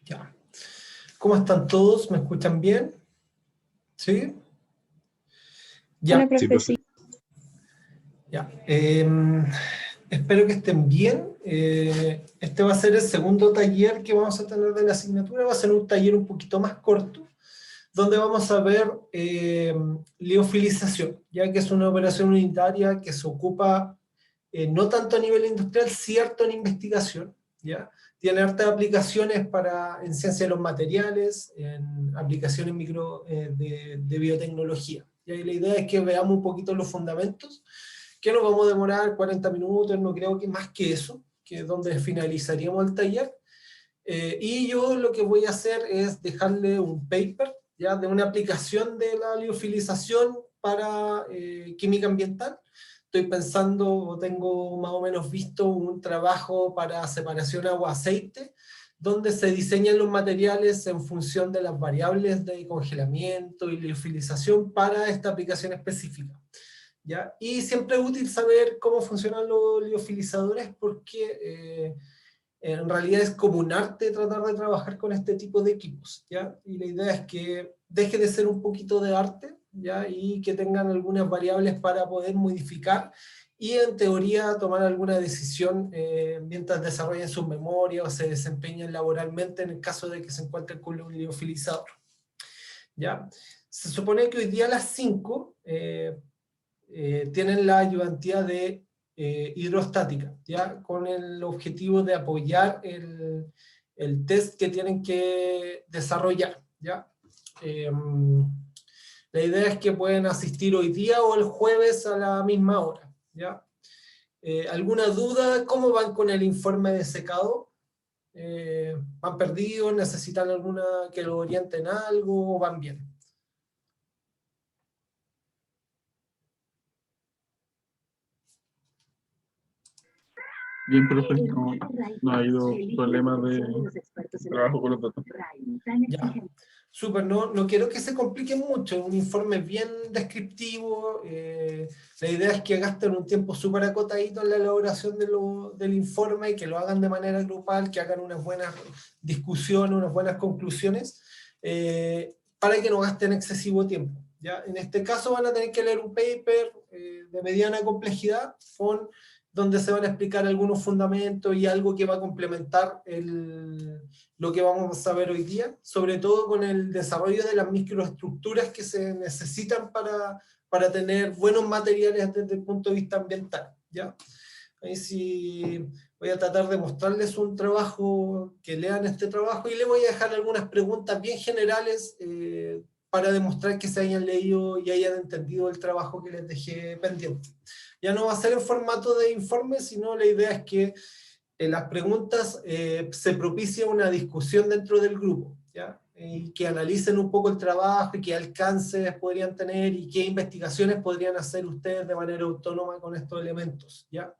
Ya. ¿Cómo están todos? ¿Me escuchan bien? ¿Sí? Ya. Hola, profe, sí. Ya. Espero que estén bien. Este va a ser el segundo taller que vamos a tener de la asignatura. Va a ser un taller un poquito más corto, donde vamos a ver liofilización, ya que es una operación unitaria que se ocupa no tanto a nivel industrial, cierto en investigación, ¿ya? Tiene hartas aplicaciones en ciencia de los materiales, en aplicaciones de biotecnología. Y la idea es que veamos un poquito los fundamentos, que nos vamos a demorar 40 minutos, no creo que más que eso, que es donde finalizaríamos el taller. Y yo lo que voy a hacer es dejarle un paper, ¿ya? De una aplicación de la liofilización para química ambiental. Estoy pensando, o tengo más o menos visto un trabajo para separación agua-aceite, donde se diseñan los materiales en función de las variables de congelamiento y liofilización para esta aplicación específica, ¿ya? Y siempre es útil saber cómo funcionan los liofilizadores porque en realidad es como un arte tratar de trabajar con este tipo de equipos, ¿ya? Y la idea es que deje de ser un poquito de arte, ¿ya? Y que tengan algunas variables para poder modificar y en teoría tomar alguna decisión mientras desarrollen sus memorias o se desempeñen laboralmente en el caso de que se encuentren con un liofilizador, ¿ya? Se supone que hoy día a las 5 tienen la ayudantía de hidrostática, ¿ya? Con el objetivo de apoyar el test que tienen que desarrollar, ¿ya? La idea es que pueden asistir hoy día o el jueves a la misma hora, ¿ya? ¿Alguna duda? ¿Cómo van con el informe de secado? ¿Van perdidos? ¿Necesitan alguna que lo orienten a algo? ¿O van bien? Bien, profe, no ha habido problemas de trabajo con los datos. Ya, súper, no quiero que se complique mucho, un informe bien descriptivo, la idea es que gasten un tiempo súper acotadito en la elaboración del informe y que lo hagan de manera grupal, que hagan unas buenas discusiones, unas buenas conclusiones, para que no gasten excesivo tiempo, ¿ya? En este caso van a tener que leer un paper de mediana complejidad donde se van a explicar algunos fundamentos y algo que va a complementar lo que vamos a ver hoy día, sobre todo con el desarrollo de las microestructuras que se necesitan para tener buenos materiales desde el punto de vista ambiental, ¿ya? Ahí sí voy a tratar de mostrarles un trabajo, que lean este trabajo, y les voy a dejar algunas preguntas bien generales para demostrar que se hayan leído y hayan entendido el trabajo que les dejé pendiente. Ya no va a ser en formato de informe, sino la idea es que en las preguntas se propicia una discusión dentro del grupo, ¿ya? Y que analicen un poco el trabajo y qué alcances podrían tener y qué investigaciones podrían hacer ustedes de manera autónoma con estos elementos, ¿ya?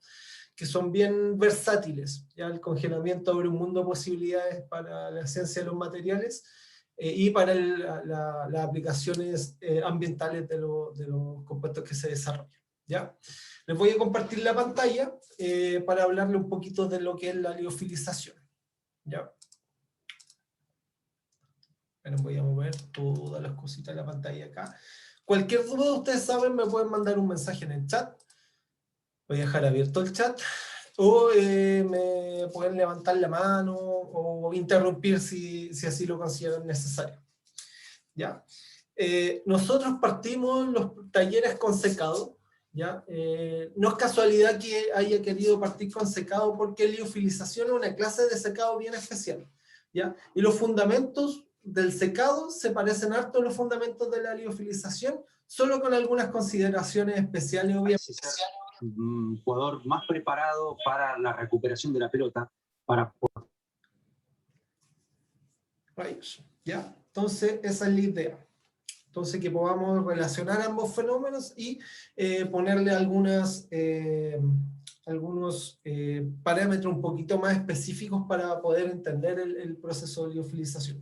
Que son bien versátiles, ¿ya? El congelamiento abre un mundo de posibilidades para la ciencia de los materiales y para las aplicaciones ambientales de los compuestos que se desarrollan, ¿ya? Les voy a compartir la pantalla para hablarle un poquito de lo que es la liofilización, ¿ya? Bueno, voy a mover todas las cositas de la pantalla acá. Cualquier duda, ustedes saben, me pueden mandar un mensaje en el chat. Voy a dejar abierto el chat. O me pueden levantar la mano o interrumpir si así lo consideran necesario, ¿ya? Nosotros partimos los talleres con secado, ¿ya? No es casualidad que haya querido partir con secado porque liofilización es una clase de secado bien especial, ¿ya? Y los fundamentos del secado se parecen harto a los fundamentos de la liofilización, solo con algunas consideraciones especiales, obviamente. Un jugador más preparado para la recuperación de la pelota, para... ¿Ya? Entonces, esa es la idea. Entonces, que podamos relacionar ambos fenómenos y ponerle algunos parámetros un poquito más específicos para poder entender el proceso de liofilización.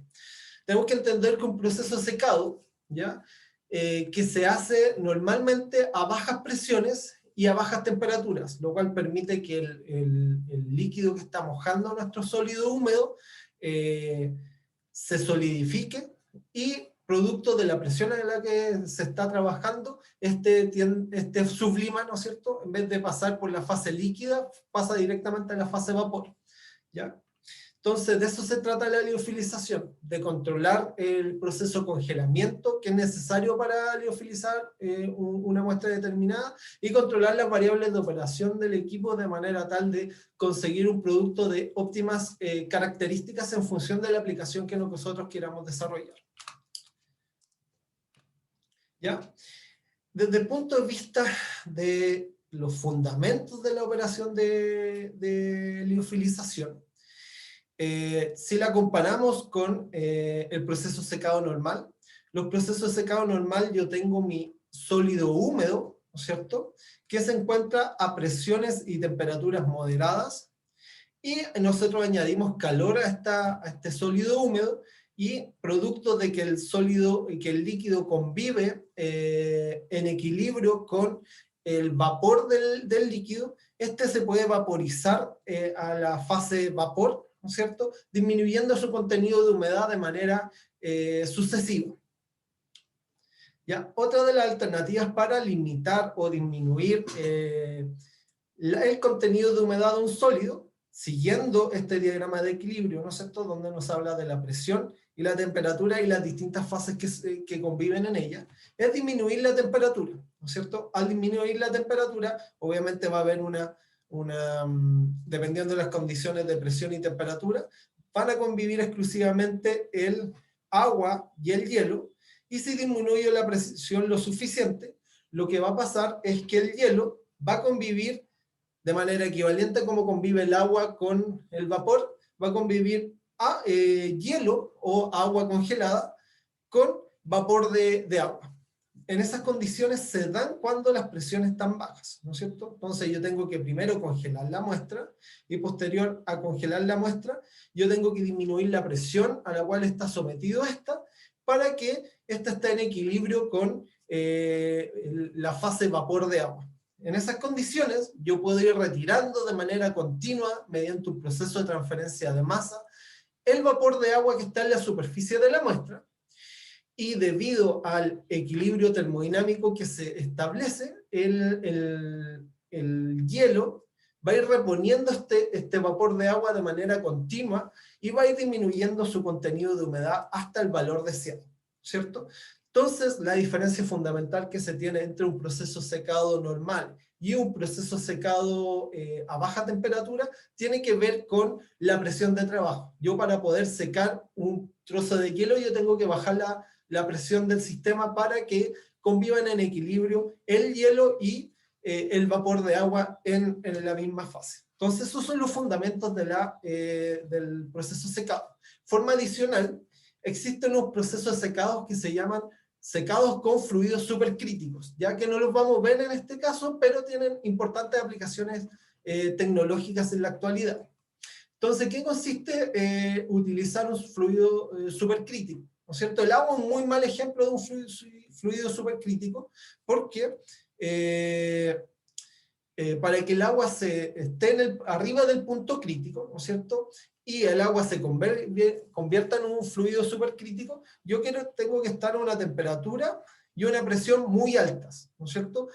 Tenemos que entender que un proceso de secado, ¿ya? Que se hace normalmente a bajas presiones y a bajas temperaturas, lo cual permite que el líquido que está mojando nuestro sólido húmedo se solidifique y producto de la presión en la que se está trabajando, este sublima, ¿no es cierto? En vez de pasar por la fase líquida, pasa directamente a la fase vapor, ¿ya? Entonces, de eso se trata la liofilización, de controlar el proceso de congelamiento que es necesario para liofilizar una muestra determinada y controlar las variables de operación del equipo de manera tal de conseguir un producto de óptimas características en función de la aplicación que nosotros queramos desarrollar. ¿Ya? Desde el punto de vista de los fundamentos de la operación de liofilización, si la comparamos con el proceso secado normal, los procesos de secado normal yo tengo mi sólido húmedo, ¿no es cierto?, que se encuentra a presiones y temperaturas moderadas, y nosotros añadimos calor a este sólido húmedo, y producto de que el líquido convive en equilibrio con el vapor del líquido, este se puede vaporizar a la fase vapor, ¿no es cierto?, disminuyendo su contenido de humedad de manera sucesiva. ¿Ya? Otra de las alternativas para limitar o disminuir el contenido de humedad de un sólido, siguiendo este diagrama de equilibrio, ¿no es cierto?, donde nos habla de la presión y la temperatura y las distintas fases que conviven en ella, es disminuir la temperatura, ¿no es cierto? Al disminuir la temperatura, obviamente va a haber dependiendo de las condiciones de presión y temperatura, van a convivir exclusivamente el agua y el hielo, y si disminuye la presión lo suficiente, lo que va a pasar es que el hielo va a convivir de manera equivalente como convive el agua con el vapor, va a convivir hielo o agua congelada con vapor de agua. En esas condiciones se dan cuando las presiones están bajas, ¿no es cierto? Entonces yo tengo que primero congelar la muestra, y posterior a congelar la muestra, yo tengo que disminuir la presión a la cual está sometido esta, para que esta esté en equilibrio con la fase vapor de agua. En esas condiciones yo puedo ir retirando de manera continua, mediante un proceso de transferencia de masa, el vapor de agua que está en la superficie de la muestra, y debido al equilibrio termodinámico que se establece, el hielo va a ir reponiendo este vapor de agua de manera continua, y va a ir disminuyendo su contenido de humedad hasta el valor deseado, ¿cierto? Entonces, la diferencia fundamental que se tiene entre un proceso secado normal y un proceso secado a baja temperatura tiene que ver con la presión de trabajo. Yo, para poder secar un trozo de hielo, yo tengo que bajar la presión del sistema para que convivan en equilibrio el hielo y el vapor de agua en la misma fase. Entonces, esos son los fundamentos del proceso secado. Forma adicional, existen unos procesos secados que se llaman secados con fluidos supercríticos, ya que no los vamos a ver en este caso, pero tienen importantes aplicaciones tecnológicas en la actualidad. Entonces, ¿qué consiste utilizar un fluido supercrítico? ¿No es cierto? El agua es un muy mal ejemplo de un fluido supercrítico, porque para que el agua esté arriba del punto crítico, ¿no es cierto?, y el agua se convierta en un fluido supercrítico, yo tengo que estar a una temperatura y una presión muy altas, ¿no es cierto?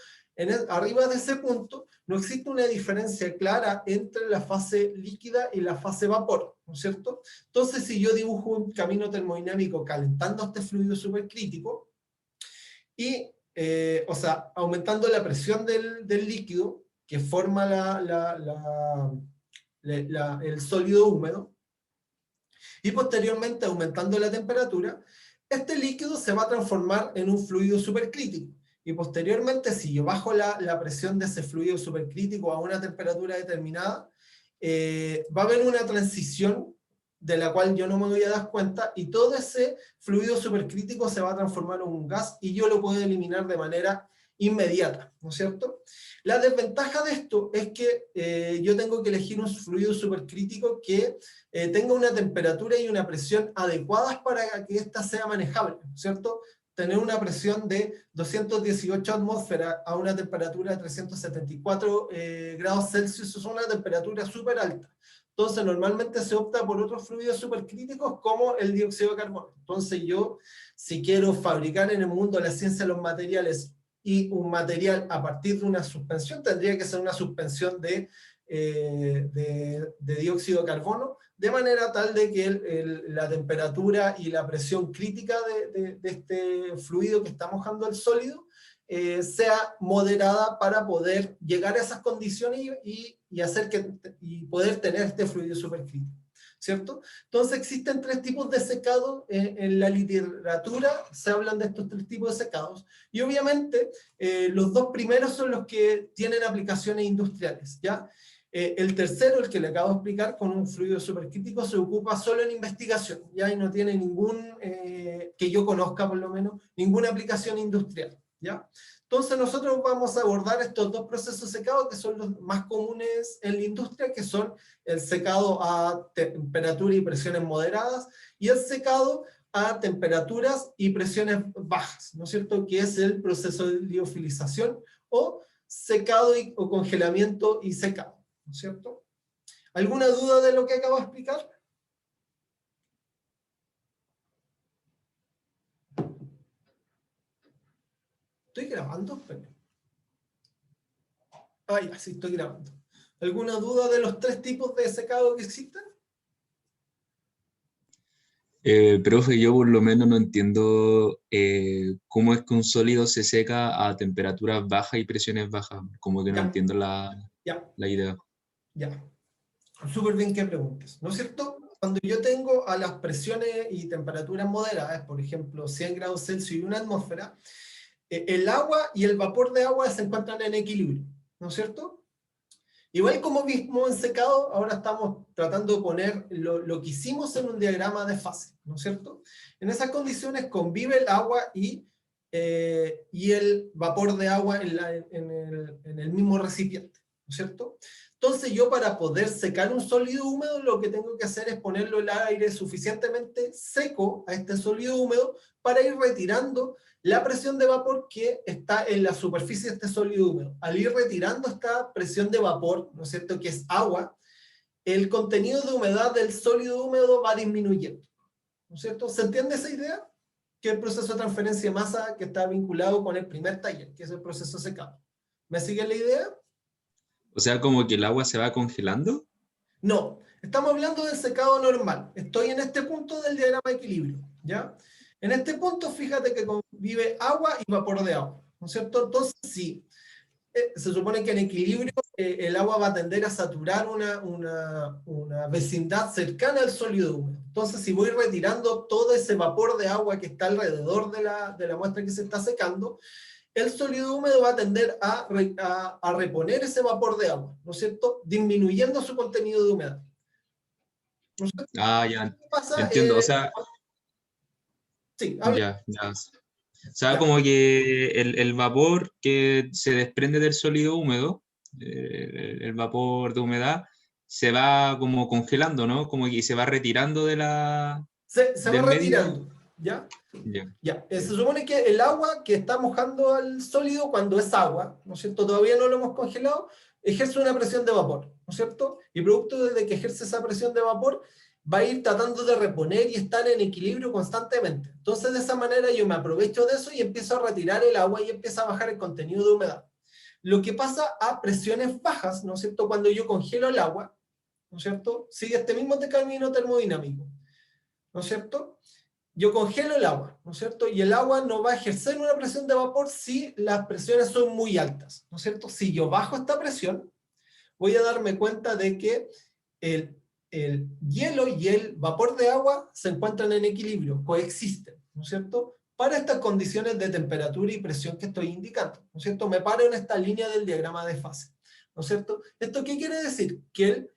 Arriba de ese punto no existe una diferencia clara entre la fase líquida y la fase vapor, ¿no es cierto? Entonces, si yo dibujo un camino termodinámico calentando este fluido supercrítico, y, o sea, aumentando la presión del líquido que forma el sólido húmedo, y posteriormente aumentando la temperatura, este líquido se va a transformar en un fluido supercrítico. Y posteriormente, si yo bajo la presión de ese fluido supercrítico a una temperatura determinada, va a haber una transición de la cual yo no me voy a dar cuenta, y todo ese fluido supercrítico se va a transformar en un gas, y yo lo puedo eliminar de manera inmediata, ¿no es cierto? La desventaja de esto es que yo tengo que elegir un fluido supercrítico que tenga una temperatura y una presión adecuadas para que ésta sea manejable, ¿no es cierto? Tener una presión de 218 atmósferas a una temperatura de 374 grados Celsius es una temperatura súper alta. Entonces normalmente se opta por otros fluidos supercríticos como el dióxido de carbono. Entonces yo, si quiero fabricar en el mundo la ciencia de los materiales y un material a partir de una suspensión, tendría que ser una suspensión de dióxido de carbono, de manera tal de que la temperatura y la presión crítica de este fluido que está mojando el sólido sea moderada para poder llegar a esas condiciones y poder tener este fluido supercrítico, ¿cierto? Entonces existen 3 tipos de secado, en la literatura se hablan de estos 3 tipos de secados, y obviamente los 2 primeros son los que tienen aplicaciones industriales, ¿ya? El tercero, el que le acabo de explicar, con un fluido supercrítico, se ocupa solo en investigación, ¿ya? Y no tiene ningún, que yo conozca por lo menos, ninguna aplicación industrial, ¿ya? Entonces nosotros vamos a abordar estos 2 procesos de secado que son los más comunes en la industria, que son el secado a temperatura y presiones moderadas, y el secado a temperaturas y presiones bajas, ¿no es cierto? Que es el proceso de liofilización, o secado o congelamiento y secado, ¿no es cierto? ¿Alguna duda de lo que acabo de explicar? ¿Estoy grabando? Ah, ya, sí, estoy grabando. ¿Alguna duda de los 3 tipos de secado que existen? Profe, yo por lo menos no entiendo cómo es que un sólido se seca a temperaturas bajas y presiones bajas. Como que no entiendo la idea. Ya. Súper bien que preguntes, ¿no es cierto? Cuando yo tengo a las presiones y temperaturas moderadas, por ejemplo, 100 grados Celsius y una atmósfera, el agua y el vapor de agua se encuentran en equilibrio, ¿no es cierto? Igual como vimos en secado, ahora estamos tratando de poner lo que hicimos en un diagrama de fase, ¿no es cierto? En esas condiciones convive el agua y el vapor de agua en el mismo recipiente, ¿no es cierto? Entonces yo, para poder secar un sólido húmedo, lo que tengo que hacer es ponerlo el aire suficientemente seco a este sólido húmedo para ir retirando la presión de vapor que está en la superficie de este sólido húmedo. Al ir retirando esta presión de vapor, ¿no es cierto?, que es agua, el contenido de humedad del sólido húmedo va disminuyendo, ¿no es cierto? ¿Se entiende esa idea? Que el proceso de transferencia de masa que está vinculado con el primer taller, que es el proceso secado. ¿Me sigue la idea? O sea, como que el agua se va congelando. No, estamos hablando del secado normal. Estoy en este punto del diagrama de equilibrio, ¿ya? En este punto, fíjate que convive agua y vapor de agua, ¿no es cierto? Entonces, sí, se supone que en equilibrio el agua va a tender a saturar una vecindad cercana al sólido húmedo. Entonces, si voy retirando todo ese vapor de agua que está alrededor de la muestra que se está secando, el sólido húmedo va a tender a reponer ese vapor de agua, ¿no es cierto?, disminuyendo su contenido de humedad. ¿No es cierto? Ah, ya, ¿Qué pasa? entiendo, o sea, Sí, habla. ya. O sea, Ya. como que el vapor que se desprende del sólido húmedo, el vapor de humedad, se va como congelando, ¿no? Como que se va retirando Se va del medio. retirando, ¿ya? Ya. Ya. Se supone que el agua que está mojando al sólido, cuando es agua, ¿no es cierto?, todavía no lo hemos congelado, ejerce una presión de vapor, ¿no es cierto? Y producto de que ejerce esa presión de vapor, va a ir tratando de reponer y estar en equilibrio constantemente. Entonces, de esa manera yo me aprovecho de eso y empiezo a retirar el agua y empieza a bajar el contenido de humedad. Lo que pasa a presiones bajas, ¿no es cierto?, cuando yo congelo el agua, ¿no es cierto?, sigue este mismo camino termodinámico, ¿no es cierto? Yo congelo el agua, ¿no es cierto? Y el agua no va a ejercer una presión de vapor si las presiones son muy altas, ¿no es cierto? Si yo bajo esta presión, voy a darme cuenta de que el hielo y el vapor de agua se encuentran en equilibrio, coexisten, ¿no es cierto?, para estas condiciones de temperatura y presión que estoy indicando, ¿no es cierto? Me paro en esta línea del diagrama de fase, ¿no es cierto? ¿Esto qué quiere decir? Que el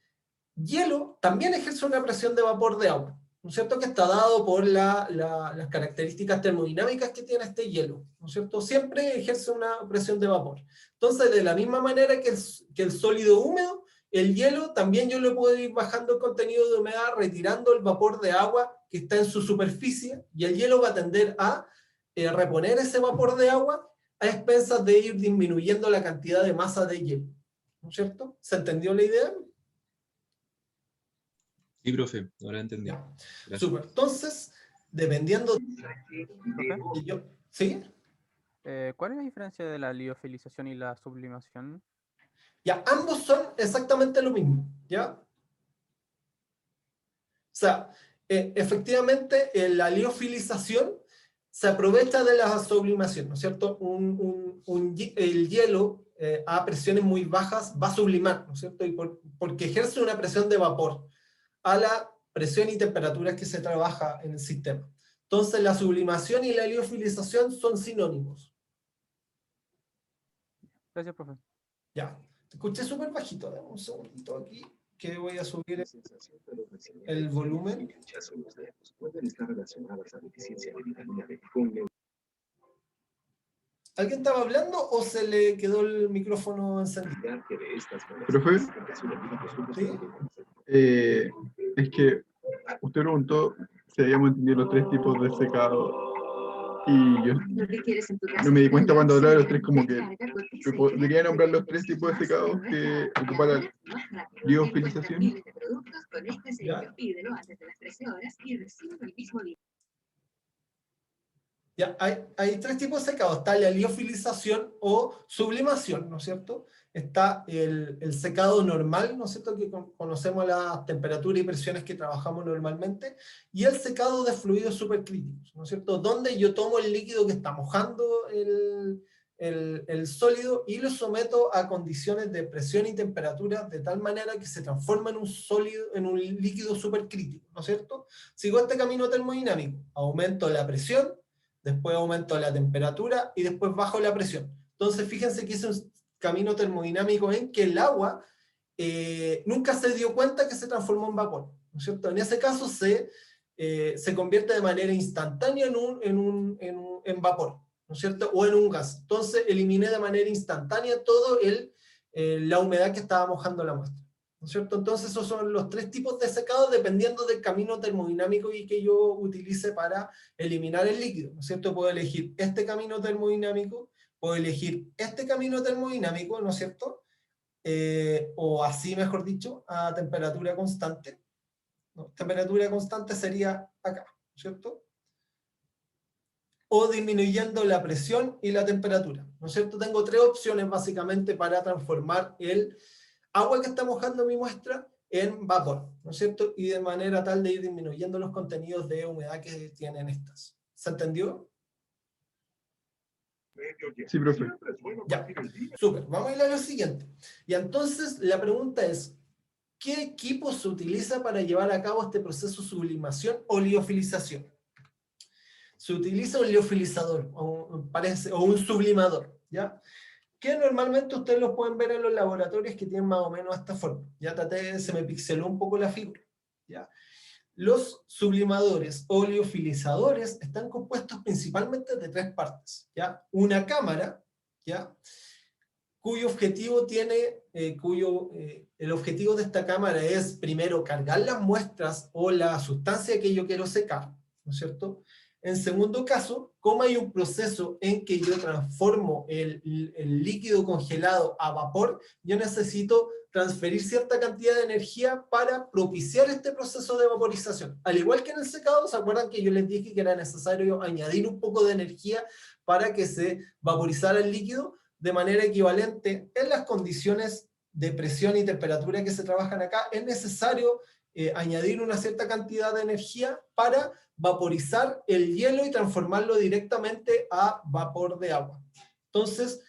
hielo también ejerce una presión de vapor de agua, ¿no es cierto?, que está dado por las características termodinámicas que tiene este hielo, ¿no es cierto? Siempre ejerce una presión de vapor. Entonces, de la misma manera que el sólido húmedo, el hielo también yo le puedo ir bajando el contenido de humedad, retirando el vapor de agua que está en su superficie, y el hielo va a tender a reponer ese vapor de agua a expensas de ir disminuyendo la cantidad de masa de hielo, ¿no es cierto? ¿Se entendió la idea? Sí, profe, ahora entendí. Súper. Entonces, dependiendo ¿Profe? ¿Sí? ¿Cuál es la diferencia de la liofilización y la sublimación? Ya, ambos son exactamente lo mismo, ¿ya? O sea, efectivamente, la liofilización se aprovecha de la sublimación, ¿no es cierto? El hielo a presiones muy bajas va a sublimar, ¿no es cierto? Y porque ejerce una presión de vapor a la presión y temperaturas que se trabaja en el sistema. Entonces, la sublimación y la liofilización son sinónimos. Gracias, profe. Ya, te escuché súper bajito, dame un segundito aquí, que voy a subir el volumen. ¿Alguien estaba hablando o se le quedó el micrófono encendido? Profe, ¿Sí? Es que usted preguntó si habíamos entendido los 3 tipos de secado. Y yo no me di cuenta cuando hablaba de los 3, como que podría nombrar los 3 tipos de secados que ocupa la liofilización. ¿Ya? Ya, hay 3 tipos de secado. Está la liofilización o sublimación, ¿no es cierto? Está el secado normal, ¿no es cierto? Que conocemos las temperaturas y presiones que trabajamos normalmente. Y el secado de fluidos supercríticos, ¿no es cierto? Donde yo tomo el líquido que está mojando el sólido y lo someto a condiciones de presión y temperatura de tal manera que se transforma en un sólido, en un líquido supercrítico, ¿no es cierto? Sigo este camino termodinámico. Aumento la presión, después aumento la temperatura y después bajo la presión. Entonces fíjense que es un camino termodinámico en que el agua nunca se dio cuenta que se transformó en vapor, ¿no es cierto? En ese caso se convierte de manera instantánea en vapor, ¿no es cierto? O en un gas. Entonces eliminé de manera instantánea todo la humedad que estaba mojando la muestra, ¿no es cierto? Entonces esos son los 3 tipos de secado dependiendo del camino termodinámico y que yo utilice para eliminar el líquido, ¿no es cierto? Puedo elegir este camino termodinámico, puedo elegir este camino termodinámico, ¿no es cierto? O así, mejor dicho, a temperatura constante, ¿no? Temperatura constante sería acá, ¿no es cierto? O disminuyendo la presión y la temperatura, ¿no es cierto? Tengo 3 opciones básicamente para transformar el agua que está mojando mi muestra en vapor, ¿no es cierto? Y de manera tal de ir disminuyendo los contenidos de humedad que tienen estas. ¿Se entendió? Sí, profe. Ya, súper. Vamos a ir a lo siguiente. Y entonces la pregunta es, ¿qué equipo se utiliza para llevar a cabo este proceso de sublimación o liofilización? Se utiliza un liofilizador o un sublimador, ¿ya? Que normalmente ustedes los pueden ver en los laboratorios que tienen más o menos esta forma. Ya se me pixeló un poco la figura, ¿ya? Los sublimadores o liofilizadores están compuestos principalmente de 3 partes, ¿ya? Una cámara, ¿ya? Cuyo objetivo el objetivo de esta cámara es primero cargar las muestras o la sustancia que yo quiero secar, ¿no es cierto? En segundo caso, como hay un proceso en que yo transformo el líquido congelado a vapor, yo necesito transferir cierta cantidad de energía para propiciar este proceso de vaporización. Al igual que en el secado, ¿se acuerdan que yo les dije que era necesario añadir un poco de energía para que se vaporizara el líquido? De manera equivalente, en las condiciones de presión y temperatura que se trabajan acá, es necesario añadir una cierta cantidad de energía para vaporizar el hielo y transformarlo directamente a vapor de agua. Entonces,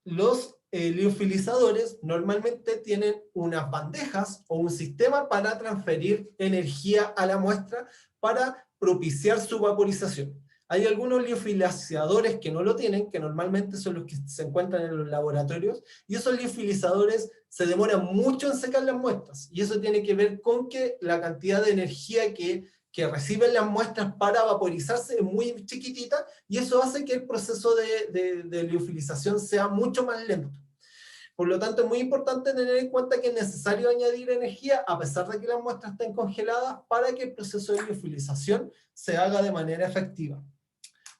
los liofilizadores normalmente tienen unas bandejas o un sistema para transferir energía a la muestra para propiciar su vaporización. Hay algunos liofilizadores que no lo tienen, que normalmente son los que se encuentran en los laboratorios, y esos liofilizadores se demoran mucho en secar las muestras, y eso tiene que ver con que la cantidad de energía que reciben las muestras para vaporizarse es muy chiquitita, y eso hace que el proceso de liofilización sea mucho más lento. Por lo tanto, es muy importante tener en cuenta que es necesario añadir energía, a pesar de que las muestras estén congeladas, para que el proceso de liofilización se haga de manera efectiva,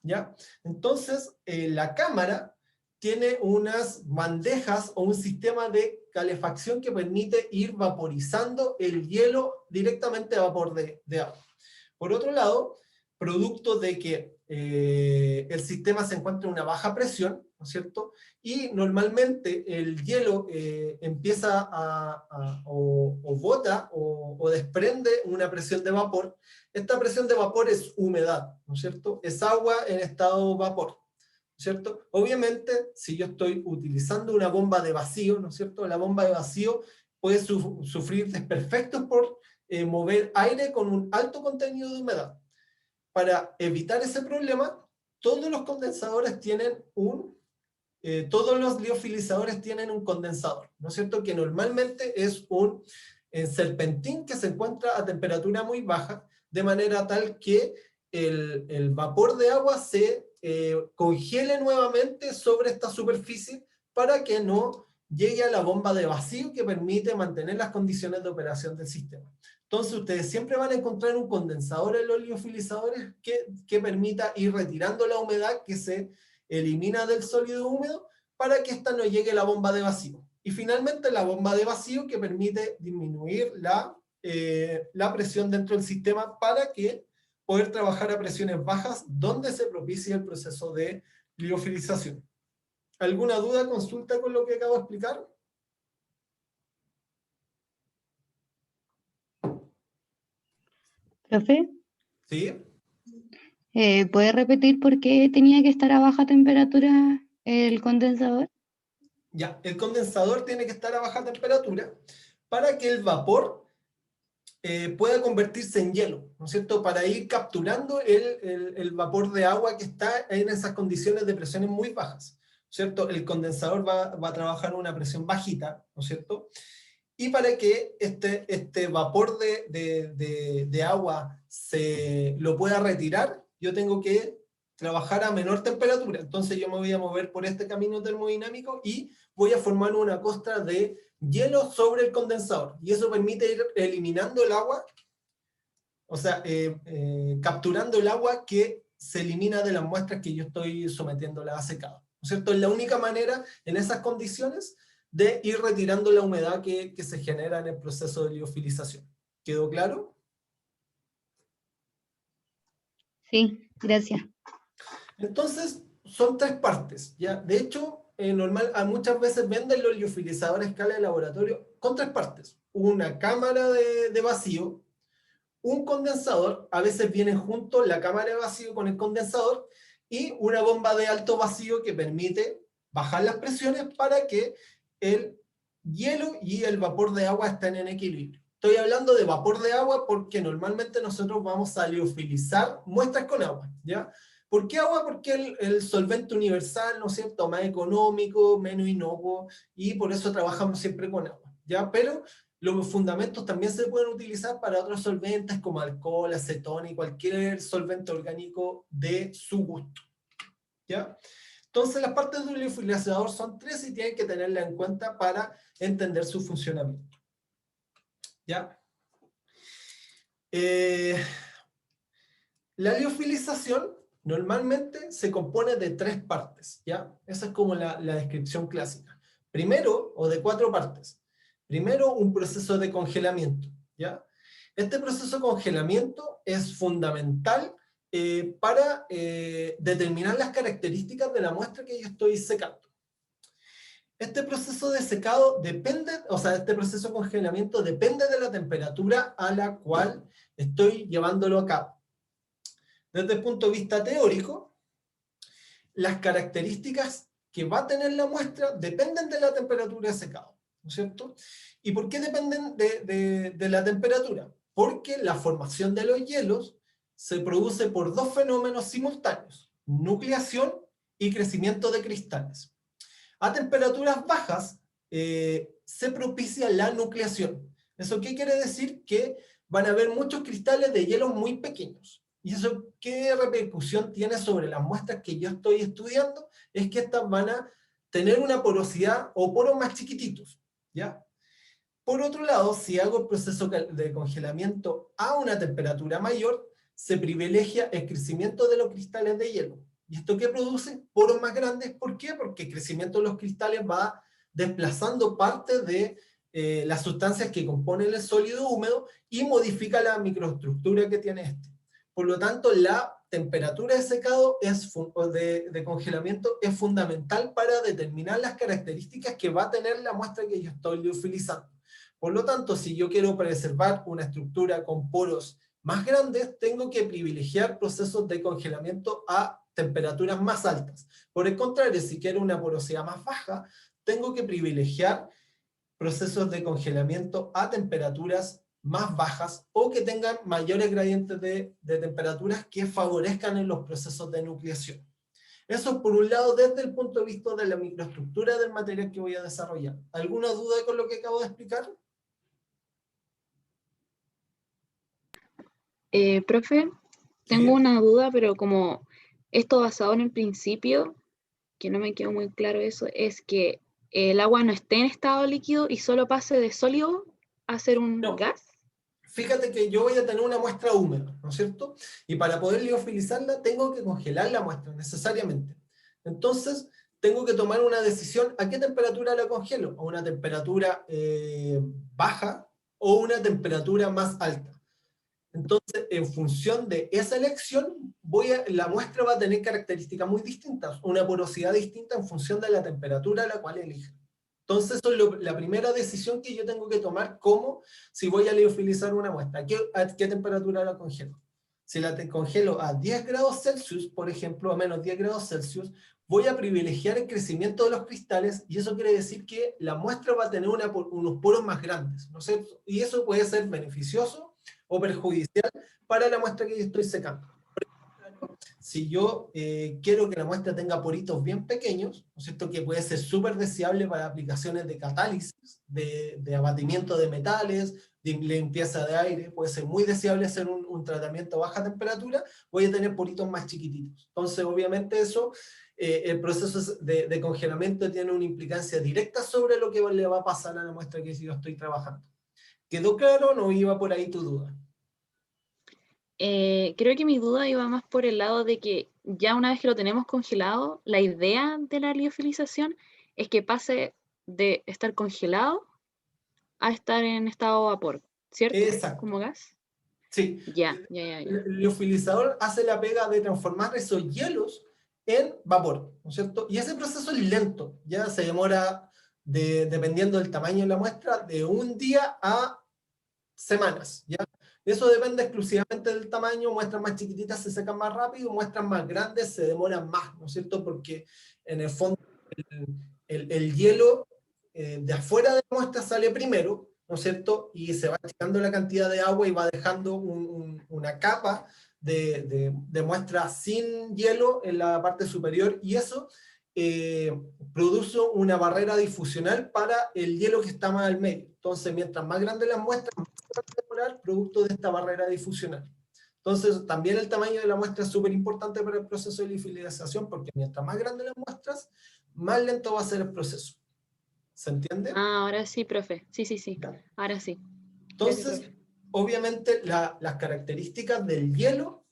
¿ya? Entonces, la cámara tiene unas bandejas o un sistema de calefacción que permite ir vaporizando el hielo directamente a vapor de agua. Por otro lado, producto de que el sistema se encuentra en una baja presión, ¿no es cierto? Y normalmente el hielo empieza o bota o desprende una presión de vapor. Esta presión de vapor es humedad, ¿no es cierto? Es agua en estado vapor, ¿cierto? Obviamente, si yo estoy utilizando una bomba de vacío, ¿no es cierto? La bomba de vacío puede sufrir desperfectos por mover aire con un alto contenido de humedad. Para evitar ese problema, todos los condensadores tienen todos los liofilizadores tienen un condensador, ¿no es cierto? Que normalmente es un serpentín que se encuentra a temperatura muy baja, de manera tal que el vapor de agua se congele nuevamente sobre esta superficie para que no llegue a la bomba de vacío que permite mantener las condiciones de operación del sistema. Entonces ustedes siempre van a encontrar un condensador en los liofilizadores que permita ir retirando la humedad que se elimina del sólido húmedo para que ésta no llegue a la bomba de vacío. Y finalmente la bomba de vacío que permite disminuir la presión dentro del sistema para que poder trabajar a presiones bajas donde se propicia el proceso de liofilización. ¿Alguna duda, consulta con lo que acabo de explicar? Profe, ¿Sí? ¿puede repetir por qué tenía que estar a baja temperatura el condensador? Ya, el condensador tiene que estar a baja temperatura para que el vapor pueda convertirse en hielo, ¿no es cierto? Para ir capturando el vapor de agua que está en esas condiciones de presiones muy bajas, ¿cierto? El condensador va a trabajar a una presión bajita, ¿no es cierto? Y para que este vapor de agua lo pueda retirar, yo tengo que trabajar a menor temperatura. Entonces yo me voy a mover por este camino termodinámico y voy a formar una costra de hielo sobre el condensador. Y eso permite ir eliminando el agua, o sea, capturando el agua que se elimina de las muestras que yo estoy sometiéndola a secado, ¿no es cierto? Es la única manera en esas condiciones de ir retirando la humedad que se genera en el proceso de liofilización. ¿Quedó claro? Sí, gracias. Entonces, son tres partes, ¿ya? De hecho, muchas veces venden los liofilizadores a escala de laboratorio con tres partes. Una cámara de vacío, un condensador, a veces vienen juntos la cámara de vacío con el condensador, y una bomba de alto vacío que permite bajar las presiones para que el hielo y el vapor de agua estén en equilibrio. Estoy hablando de vapor de agua porque normalmente nosotros vamos a liofilizar muestras con agua, ¿ya? ¿Por qué agua? Porque el solvente universal, ¿no es cierto?, más económico, menos inocuo, y por eso trabajamos siempre con agua, ¿ya? Pero los fundamentos también se pueden utilizar para otros solventes como alcohol, acetona y cualquier solvente orgánico de su gusto, ¿ya? Entonces las partes de un liofilizador son tres y tienen que tenerla en cuenta para entender su funcionamiento, ¿ya? La liofilización normalmente se compone de tres partes, ¿ya? Esa es como la descripción clásica. Primero, o de cuatro partes. Primero, un proceso de congelamiento, ¿ya? Este proceso de congelamiento es fundamental para determinar las características de la muestra que yo estoy secando. Este proceso de secado este proceso de congelamiento depende de la temperatura a la cual estoy llevándolo a cabo. Desde el punto de vista teórico, las características que va a tener la muestra dependen de la temperatura de secado, ¿no es cierto? ¿Y por qué dependen de la temperatura? Porque la formación de los hielos se produce por dos fenómenos simultáneos: nucleación y crecimiento de cristales. A temperaturas bajas se propicia la nucleación. ¿Eso qué quiere decir? Que van a haber muchos cristales de hielo muy pequeños. ¿Y eso qué repercusión tiene sobre las muestras que yo estoy estudiando? Es que estas van a tener una porosidad o poros más chiquititos, ¿ya? Por otro lado, si hago el proceso de congelamiento a una temperatura mayor, se privilegia el crecimiento de los cristales de hielo, ¿Y esto qué produce? Poros más grandes. ¿Por qué? Porque el crecimiento de los cristales va desplazando parte de las sustancias que componen el sólido húmedo y modifica la microestructura que tiene este. Por lo tanto, la temperatura de secado o de congelamiento es fundamental para determinar las características que va a tener la muestra que yo estoy liofilizando. Por lo tanto, si yo quiero preservar una estructura con poros más grandes, tengo que privilegiar procesos de congelamiento a temperaturas más altas. Por el contrario, si quiero una porosidad más baja, tengo que privilegiar procesos de congelamiento a temperaturas más bajas o que tengan mayores gradientes de temperaturas que favorezcan en los procesos de nucleación. Eso por un lado desde el punto de vista de la microestructura del material que voy a desarrollar. ¿Alguna duda con lo que acabo de explicar? Profe, tengo una duda, pero como esto basado en el principio, que no me quedó muy claro eso, es que el agua no esté en estado líquido y solo pase de sólido a ser un gas. Fíjate que yo voy a tener una muestra húmeda, ¿no es cierto? Y para poder liofilizarla tengo que congelar la muestra necesariamente. Entonces, tengo que tomar una decisión a qué temperatura la congelo, a una temperatura baja o una temperatura más alta. Entonces, en función de esa elección, la muestra va a tener características muy distintas, una porosidad distinta en función de la temperatura a la cual elija. Entonces, eso es la primera decisión que yo tengo que tomar, como si voy a liofilizar una muestra. ¿A qué temperatura la congelo? Si la congelo a 10 grados Celsius, por ejemplo, a menos 10 grados Celsius, voy a privilegiar el crecimiento de los cristales, y eso quiere decir que la muestra va a tener unos poros más grandes, ¿no es cierto? Y eso puede ser beneficioso o perjudicial para la muestra que yo estoy secando. Si yo quiero que la muestra tenga poritos bien pequeños, ¿no es cierto?, que puede ser súper deseable para aplicaciones de catálisis, de abatimiento de metales, de limpieza de aire, puede ser muy deseable hacer un tratamiento a baja temperatura, voy a tener poritos más chiquititos. Entonces, obviamente eso, el proceso de congelamiento tiene una implicancia directa sobre lo que le va a pasar a la muestra que yo estoy trabajando. ¿Quedó claro o no iba por ahí tu duda? Creo que mi duda iba más por el lado de que ya una vez que lo tenemos congelado, la idea de la liofilización es que pase de estar congelado a estar en estado vapor, ¿cierto? Exacto. Como gas. Sí. Ya. El liofilizador hace la pega de transformar esos hielos en vapor, ¿no es cierto? Y ese proceso es lento, ya se demora, dependiendo del tamaño de la muestra, de un día a semanas, ¿ya? Eso depende exclusivamente del tamaño. Muestras más chiquititas se secan más rápido, muestras más grandes se demoran más, ¿no es cierto? Porque en el fondo el hielo de afuera de la muestra sale primero, ¿no es cierto? Y se va echando la cantidad de agua y va dejando una capa de muestra sin hielo en la parte superior, y eso produce una barrera difusional para el hielo que está más al medio. Entonces, mientras más grandes las muestras, más se van a demorar, producto de esta barrera difusional. Entonces, también el tamaño de la muestra es súper importante para el proceso de liofilización, porque mientras más grandes las muestras, más lento va a ser el proceso. ¿Se entiende? Ah, ahora sí, profe. Sí. Ahora sí. Entonces, Gracias, obviamente, las características del hielo,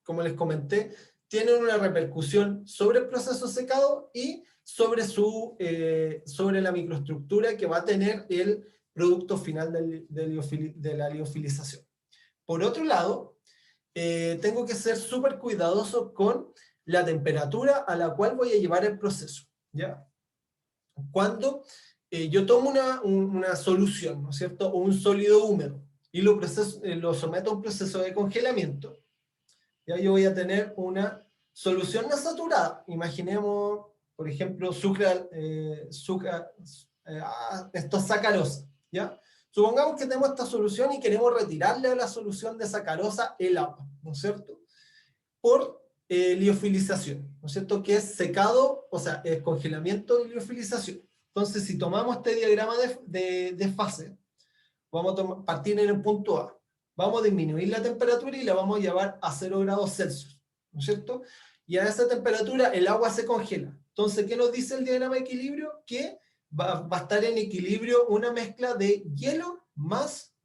como les comenté, tienen una repercusión sobre el proceso secado y sobre la microestructura que va a tener el producto final de la liofilización. Por otro lado, tengo que ser súper cuidadoso con la temperatura a la cual voy a llevar el proceso, ¿ya? Cuando yo tomo una solución, ¿no es cierto?, o un sólido húmedo, y lo someto a un proceso de congelamiento, ya yo voy a tener una solución no saturada. Imaginemos, por ejemplo, esto es sacarosa, ¿ya? Supongamos que tenemos esta solución y queremos retirarle a la solución de sacarosa el agua, ¿no es cierto?, por liofilización, ¿no es cierto?, que es secado, o sea, es congelamiento y liofilización. Entonces, si tomamos este diagrama de fase, vamos a partir en el punto A, vamos a disminuir la temperatura y la vamos a llevar a 0 grados Celsius, ¿no es cierto? Y a esa temperatura el agua se congela. Entonces, ¿qué nos dice el diagrama de equilibrio? Que va a estar en equilibrio una mezcla de hielo más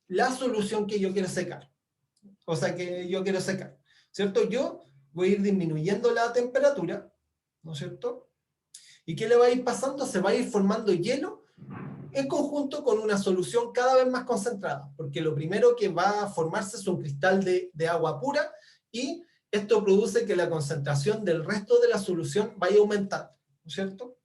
la solución que yo quiero secar. O sea, que yo quiero secar, ¿cierto? Yo voy a ir disminuyendo la temperatura, ¿no es cierto? ¿Y qué le va a ir pasando? Se va a ir formando hielo en conjunto con una solución cada vez más concentrada, porque lo primero que va a formarse es un cristal de agua pura, y esto produce que la concentración del resto de la solución vaya aumentando, ¿no es cierto?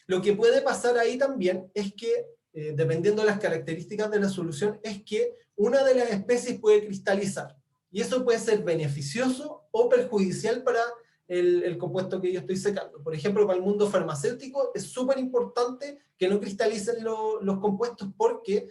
Lo que puede pasar ahí también es que, dependiendo de las características de la solución, es que una de las especies puede cristalizar, y eso puede ser beneficioso o perjudicial para el compuesto que yo estoy secando. Por ejemplo, para el mundo farmacéutico es súper importante que no cristalicen los compuestos, porque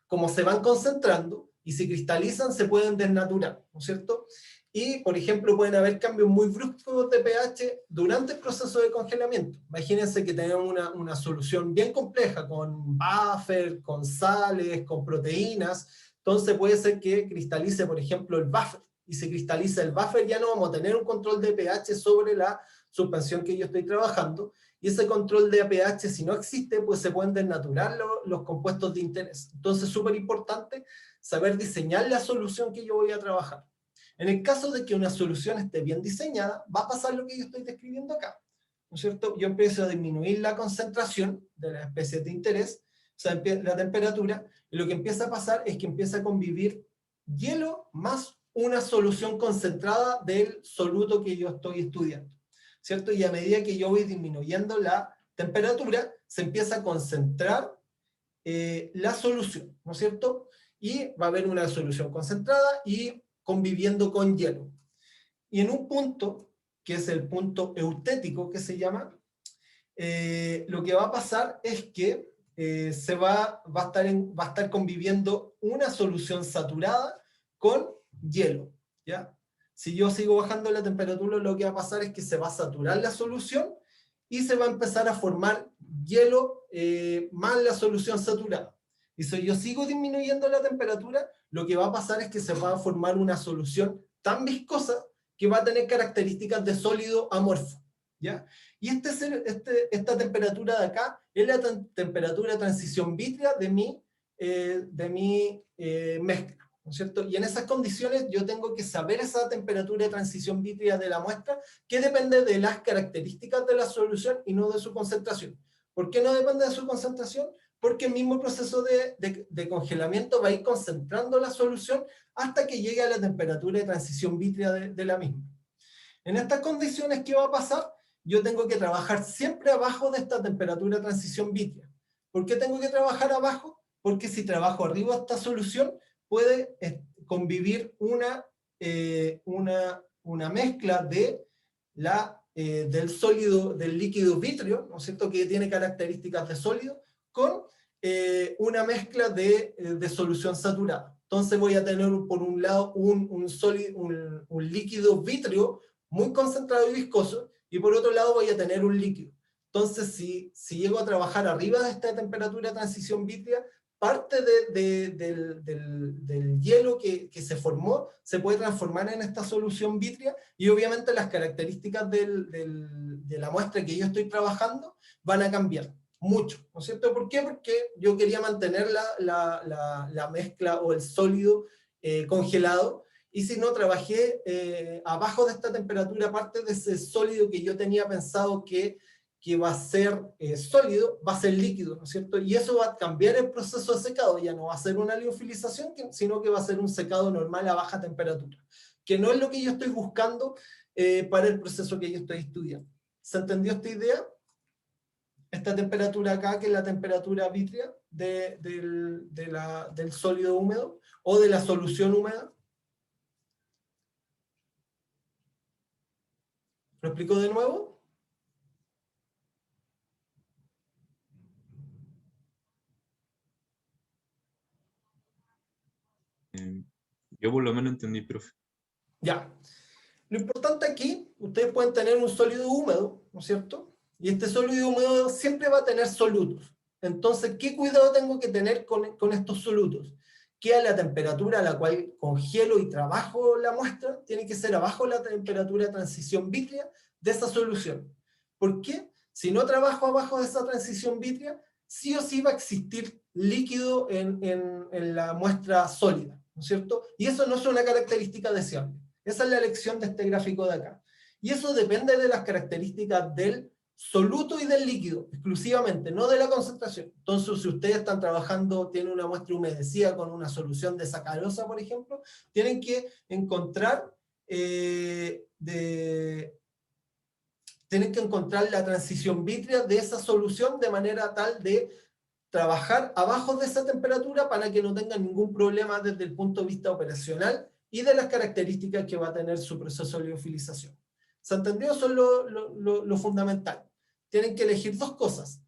como se van concentrando, y si cristalizan se pueden desnaturar, ¿no es cierto? Y, por ejemplo, pueden haber cambios muy bruscos de pH durante el proceso de congelamiento. Imagínense que tenemos una solución bien compleja, con buffer, con sales, con proteínas. Entonces puede ser que cristalice, por ejemplo, el buffer. Y si cristaliza el buffer, ya no vamos a tener un control de pH sobre la suspensión que yo estoy trabajando. Y ese control de pH, si no existe, pues se pueden desnaturar los compuestos de interés. Entonces es súper importante saber diseñar la solución que yo voy a trabajar. En el caso de que una solución esté bien diseñada, va a pasar lo que yo estoy describiendo acá, ¿no es cierto? Yo empiezo a disminuir la concentración de las especies de interés, o sea, la temperatura, y lo que empieza a pasar es que empieza a convivir hielo más una solución concentrada del soluto que yo estoy estudiando, ¿cierto? Y a medida que yo voy disminuyendo la temperatura, se empieza a concentrar la solución, ¿no es cierto? Y va a haber una solución concentrada y conviviendo con hielo. Y en un punto, que es el punto eutético que se llama, lo que va a pasar es que va a estar conviviendo una solución saturada con hielo, ¿ya? Si yo sigo bajando la temperatura, lo que va a pasar es que se va a saturar la solución y se va a empezar a formar hielo más la solución saturada. Y si yo sigo disminuyendo la temperatura, lo que va a pasar es que se va a formar una solución tan viscosa que va a tener características de sólido amorfo, ¿ya? Y esta temperatura de acá es la temperatura de transición vítrea de mi mezcla, ¿no es cierto? Y en esas condiciones yo tengo que saber esa temperatura de transición vítrea de la muestra, que depende de las características de la solución y no de su concentración. ¿Por qué no depende de su concentración? Porque el mismo proceso de congelamiento va a ir concentrando la solución hasta que llegue a la temperatura de transición vítrea de la misma. En estas condiciones, ¿qué va a pasar? Yo tengo que trabajar siempre abajo de esta temperatura de transición vítrea. ¿Por qué tengo que trabajar abajo? Porque si trabajo arriba de esta solución, puede convivir una mezcla del sólido, del líquido vítreo, ¿no es cierto?, que tiene características de sólido, con una mezcla de solución saturada. Entonces voy a tener por un lado un líquido vítreo muy concentrado y viscoso, y por otro lado voy a tener un líquido. Entonces si llego a trabajar arriba de esta temperatura de transición vítrea, parte del hielo que se formó se puede transformar en esta solución vítrea, y obviamente las características de la muestra que yo estoy trabajando van a cambiar mucho, ¿no es cierto? ¿Por qué? Porque yo quería mantener la mezcla o el sólido congelado, y si no trabajé abajo de esta temperatura, parte de ese sólido que yo tenía pensado que va a ser sólido, va a ser líquido, ¿no es cierto? Y eso va a cambiar el proceso de secado, ya no va a ser una liofilización, sino que va a ser un secado normal a baja temperatura, que no es lo que yo estoy buscando para el proceso que yo estoy estudiando. ¿Se entendió esta idea? Esta temperatura acá, que es la temperatura vítrea del sólido húmedo, o de la solución húmeda. ¿Lo explico de nuevo? Yo por lo menos entendí, profe. Ya. Lo importante aquí, ustedes pueden tener un sólido húmedo, ¿no es cierto? Y este sólido húmedo siempre va a tener solutos. Entonces, ¿qué cuidado tengo que tener con estos solutos? Que a la temperatura a la cual congelo y trabajo la muestra, tiene que ser abajo la temperatura de transición vítrea de esa solución. ¿Por qué? Si no trabajo abajo de esa transición vítrea, sí o sí va a existir líquido en la muestra sólida, ¿no es cierto? Y eso no es una característica deseable. Esa es la lección de este gráfico de acá. Y eso depende de las características del soluto y del líquido, exclusivamente, no de la concentración. Entonces, si ustedes están trabajando, tienen una muestra humedecida con una solución de sacarosa, por ejemplo, tienen que encontrar la transición vítrea de esa solución de manera tal de trabajar abajo de esa temperatura para que no tengan ningún problema desde el punto de vista operacional y de las características que va a tener su proceso de liofilización. ¿Se entendió? Eso es lo fundamental. Tienen que elegir dos cosas.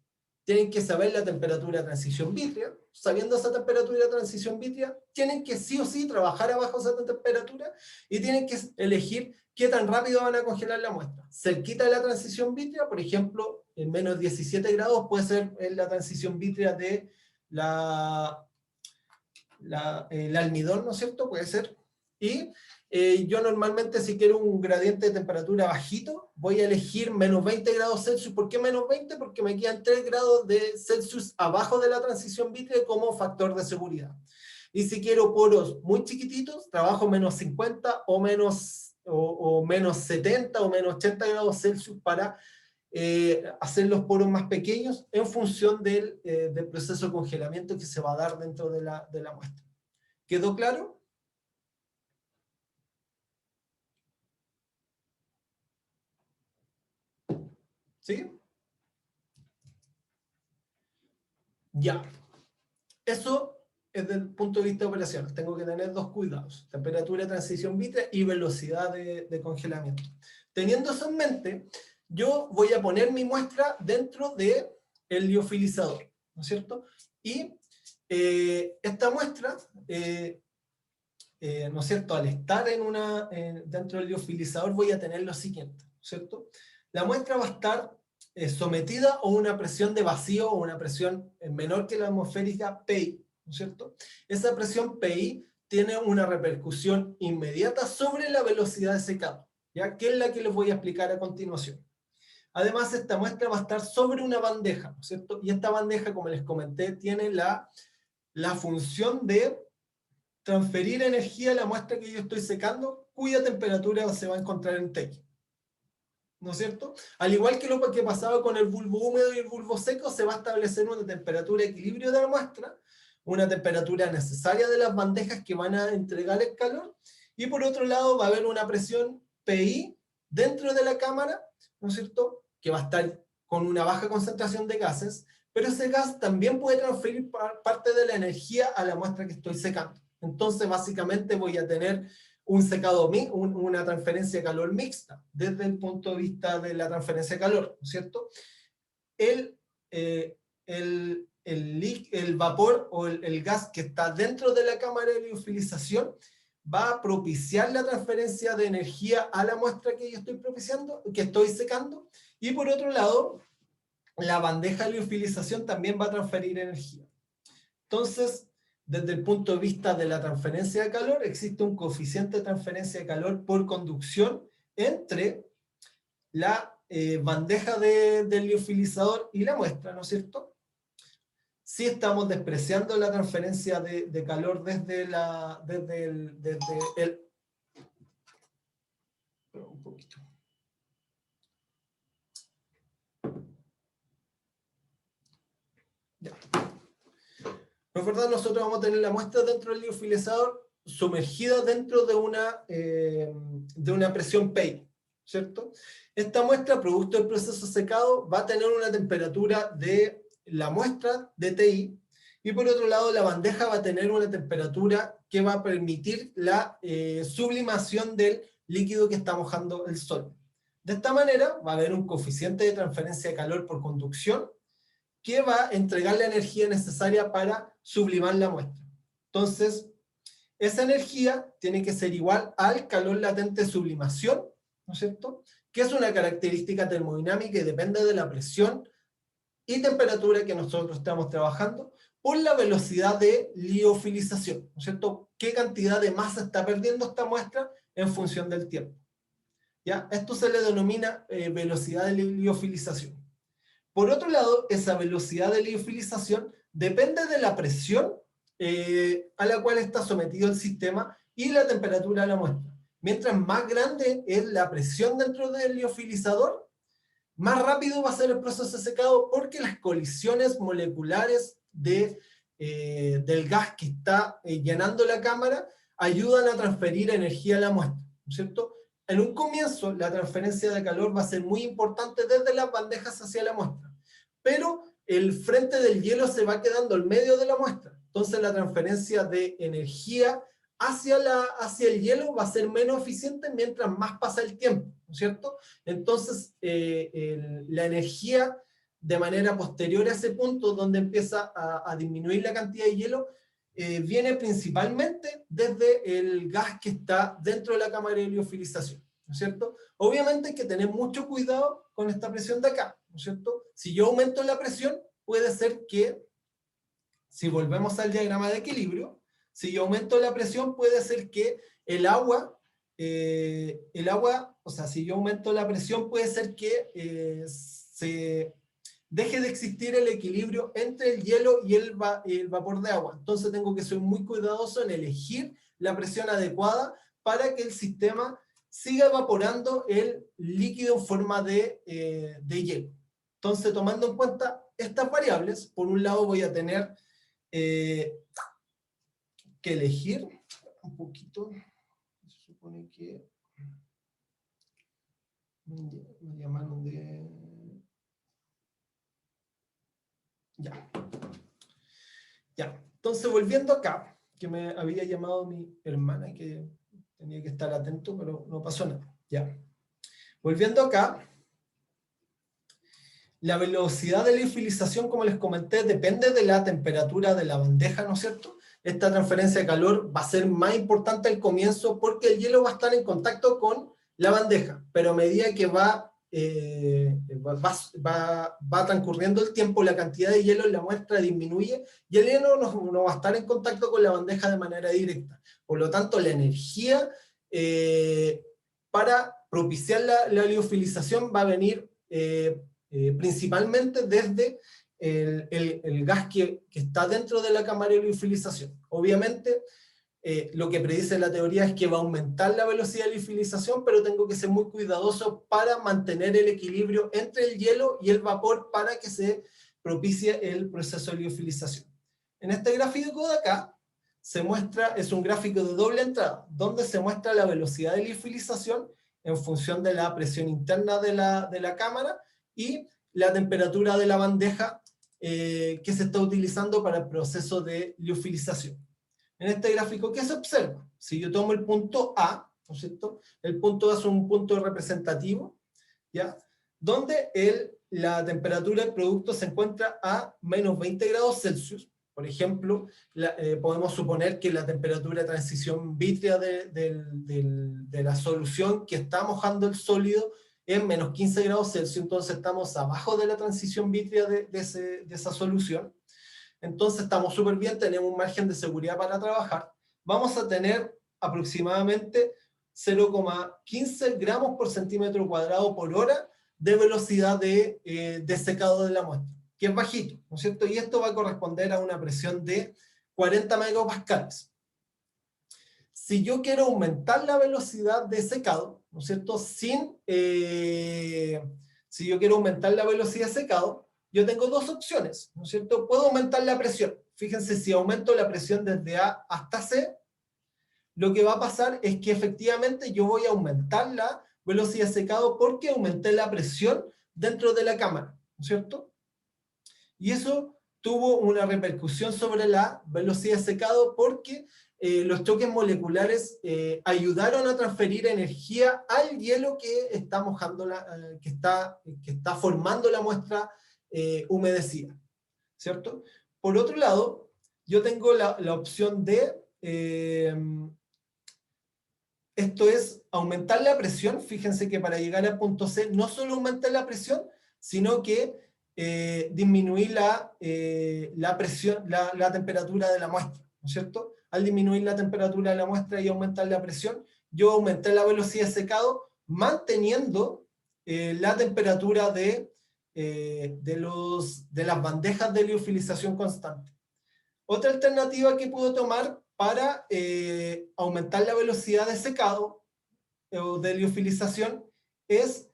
Tienen que saber la temperatura de transición vítrea. Sabiendo esa temperatura de transición vítrea, tienen que sí o sí trabajar abajo de esa temperatura y tienen que elegir qué tan rápido van a congelar la muestra. Cerquita de la transición vítrea, por ejemplo, en menos 17 grados puede ser la transición vítrea de el almidón, ¿no es cierto? Puede ser. Y yo normalmente, si quiero un gradiente de temperatura bajito, voy a elegir menos 20 grados Celsius. ¿Por qué menos 20? Porque me quedan 3 grados de Celsius abajo de la transición vítrea como factor de seguridad. Y si quiero poros muy chiquititos, trabajo menos 50 o menos 70 o menos 80 grados Celsius para hacer los poros más pequeños en función del proceso de congelamiento que se va a dar dentro de la muestra. ¿Quedó claro? ¿Sí? Ya. Eso es desde el punto de vista operacional. Tengo que tener dos cuidados: temperatura de transición vítrea y velocidad de congelamiento. Teniendo eso en mente, yo voy a poner mi muestra dentro del liofilizador, ¿no es cierto? Y esta muestra, ¿no es cierto?, al estar dentro del liofilizador voy a tener lo siguiente, ¿no es cierto? La muestra va a estar sometida a una presión de vacío o una presión menor que la atmosférica PI, ¿no es cierto? Esa presión PI tiene una repercusión inmediata sobre la velocidad de secado, ¿ya? Que es la que les voy a explicar a continuación. Además, esta muestra va a estar sobre una bandeja, ¿no es cierto? Y esta bandeja, como les comenté, tiene la función de transferir energía a la muestra que yo estoy secando, cuya temperatura se va a encontrar en TI. ¿No es cierto? Al igual que lo que pasaba con el bulbo húmedo y el bulbo seco, se va a establecer una temperatura de equilibrio de la muestra, una temperatura necesaria de las bandejas que van a entregar el calor, y por otro lado va a haber una presión PI dentro de la cámara, ¿no es cierto?, que va a estar con una baja concentración de gases, pero ese gas también puede transferir parte de la energía a la muestra que estoy secando. Entonces, básicamente voy a tener un secado, una transferencia de calor mixta, desde el punto de vista de la transferencia de calor, ¿no es cierto? El vapor o el gas que está dentro de la cámara de liofilización va a propiciar la transferencia de energía a la muestra que yo estoy secando, y por otro lado, la bandeja de liofilización también va a transferir energía. Entonces, desde el punto de vista de la transferencia de calor, existe un coeficiente de transferencia de calor por conducción entre la bandeja del liofilizador y la muestra, ¿no es cierto? Si estamos despreciando la transferencia de calor desde el... Un poquito. Ya. ¿No es verdad? Nosotros vamos a tener la muestra dentro del liofilizador sumergida dentro de una presión PI, ¿cierto? Esta muestra, producto del proceso secado, va a tener una temperatura de la muestra de TI, y por otro lado la bandeja va a tener una temperatura que va a permitir la sublimación del líquido que está mojando el sol. De esta manera va a haber un coeficiente de transferencia de calor por conducción que va a entregar la energía necesaria para sublimar la muestra. Entonces, esa energía tiene que ser igual al calor latente de sublimación, ¿no es cierto?, que es una característica termodinámica y depende de la presión y temperatura que nosotros estamos trabajando por la velocidad de liofilización, ¿no es cierto? ¿Qué cantidad de masa está perdiendo esta muestra en función del tiempo? ¿Ya? Esto se le denomina velocidad de liofilización. Por otro lado, esa velocidad de liofilización depende de la presión a la cual está sometido el sistema y la temperatura de la muestra. mientras más grande es la presión dentro del liofilizador, más rápido va a ser el proceso de secado, porque las colisiones moleculares del gas que está llenando la cámara ayudan a transferir energía a la muestra, ¿no es cierto? En un comienzo, la transferencia de calor va a ser muy importante desde las bandejas hacia la muestra, pero el frente del hielo se va quedando al medio de la muestra, entonces la transferencia de energía hacia el hielo va a ser menos eficiente mientras más pasa el tiempo, ¿no es cierto? Entonces, la energía de manera posterior a ese punto donde empieza a disminuir la cantidad de hielo, viene principalmente desde el gas que está dentro de la cámara de liofilización, ¿no es cierto? Obviamente hay que tener mucho cuidado con esta presión de acá, ¿no es cierto? Si yo aumento la presión, puede ser que, si volvemos al diagrama de equilibrio, si yo aumento la presión, puede ser que el agua, o sea, si yo aumento la presión, puede ser que se deje de existir el equilibrio entre el hielo y el vapor de agua. Entonces tengo que ser muy cuidadoso en elegir la presión adecuada para que el sistema siga evaporando el líquido en forma de hielo. Entonces, tomando en cuenta estas variables, por un lado voy a tener que elegir un poquito, se supone que me llamaron de... Ya, entonces volviendo acá, que me había llamado mi hermana, que tenía que estar atento, pero no pasó nada, ya. Volviendo acá, la velocidad de liofilización, como les comenté, depende de la temperatura de la bandeja, ¿no es cierto? Esta transferencia de calor va a ser más importante al comienzo porque el hielo va a estar en contacto con la bandeja, pero a medida que va transcurriendo el tiempo, la cantidad de hielo en la muestra disminuye y el hielo no va a estar en contacto con la bandeja de manera directa. Por lo tanto, la energía para propiciar la liofilización va a venir principalmente desde el gas que está dentro de la cámara de liofilización. Obviamente, lo que predice la teoría es que va a aumentar la velocidad de liofilización, pero tengo que ser muy cuidadoso para mantener el equilibrio entre el hielo y el vapor para que se propicie el proceso de liofilización. En este gráfico de acá, se muestra, es un gráfico de doble entrada, donde se muestra la velocidad de liofilización en función de la presión interna de la cámara y la temperatura de la bandeja que se está utilizando para el proceso de liofilización. En este gráfico, ¿qué se observa? Si yo tomo el punto A, ¿no es cierto? El punto A es un punto representativo, ¿ya? Donde la temperatura del producto se encuentra a menos 20 grados Celsius. Por ejemplo, podemos suponer que la temperatura de transición vítrea de la solución que está mojando el sólido es menos 15 grados Celsius, entonces estamos abajo de la transición vítrea de esa solución. Entonces estamos súper bien, tenemos un margen de seguridad para trabajar. Vamos a tener aproximadamente 0,15 gramos por centímetro cuadrado por hora de velocidad de secado de la muestra, que es bajito, ¿no es cierto? Y esto va a corresponder a una presión de 40 megapascales. Si yo quiero aumentar la velocidad de secado, ¿no es cierto? Si yo quiero aumentar la velocidad de secado, yo tengo dos opciones, ¿no es cierto? Puedo aumentar la presión. Fíjense, si aumento la presión desde A hasta C, lo que va a pasar es que efectivamente yo voy a aumentar la velocidad de secado porque aumenté la presión dentro de la cámara, ¿no es cierto? Y eso tuvo una repercusión sobre la velocidad de secado porque los choques moleculares ayudaron a transferir energía al hielo que está mojando, que está formando la muestra humedecida, ¿cierto? Por otro lado, yo tengo la opción de, esto es aumentar la presión. Fíjense que para llegar al punto C no solo aumenta la presión, sino que disminuir la presión, la temperatura de la muestra, ¿no es cierto? Al disminuir la temperatura de la muestra y aumentar la presión, yo aumenté la velocidad de secado manteniendo la temperatura de las bandejas de liofilización constante. Otra alternativa que puedo tomar para aumentar la velocidad de secado de liofilización es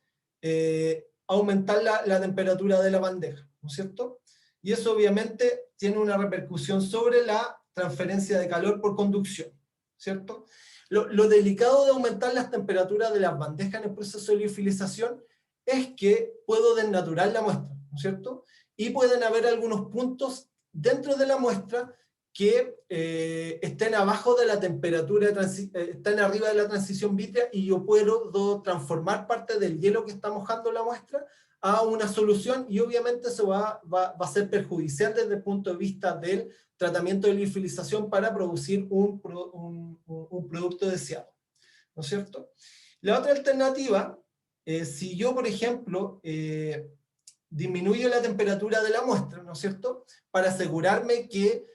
aumentar la temperatura de la bandeja, ¿no es cierto? Y eso obviamente tiene una repercusión sobre la transferencia de calor por conducción, ¿cierto? Lo delicado de aumentar las temperaturas de las bandejas en el proceso de liofilización es que puedo desnaturar la muestra, ¿no es cierto? Y pueden haber algunos puntos dentro de la muestra que estén abajo de la temperatura, están arriba de la transición vítrea, y yo puedo transformar parte del hielo que está mojando la muestra a una solución, y obviamente eso va a ser perjudicial desde el punto de vista del tratamiento de liofilización para producir un producto deseado, ¿no es cierto? La otra alternativa, si yo, por ejemplo, disminuyo la temperatura de la muestra, ¿no es cierto?, para asegurarme que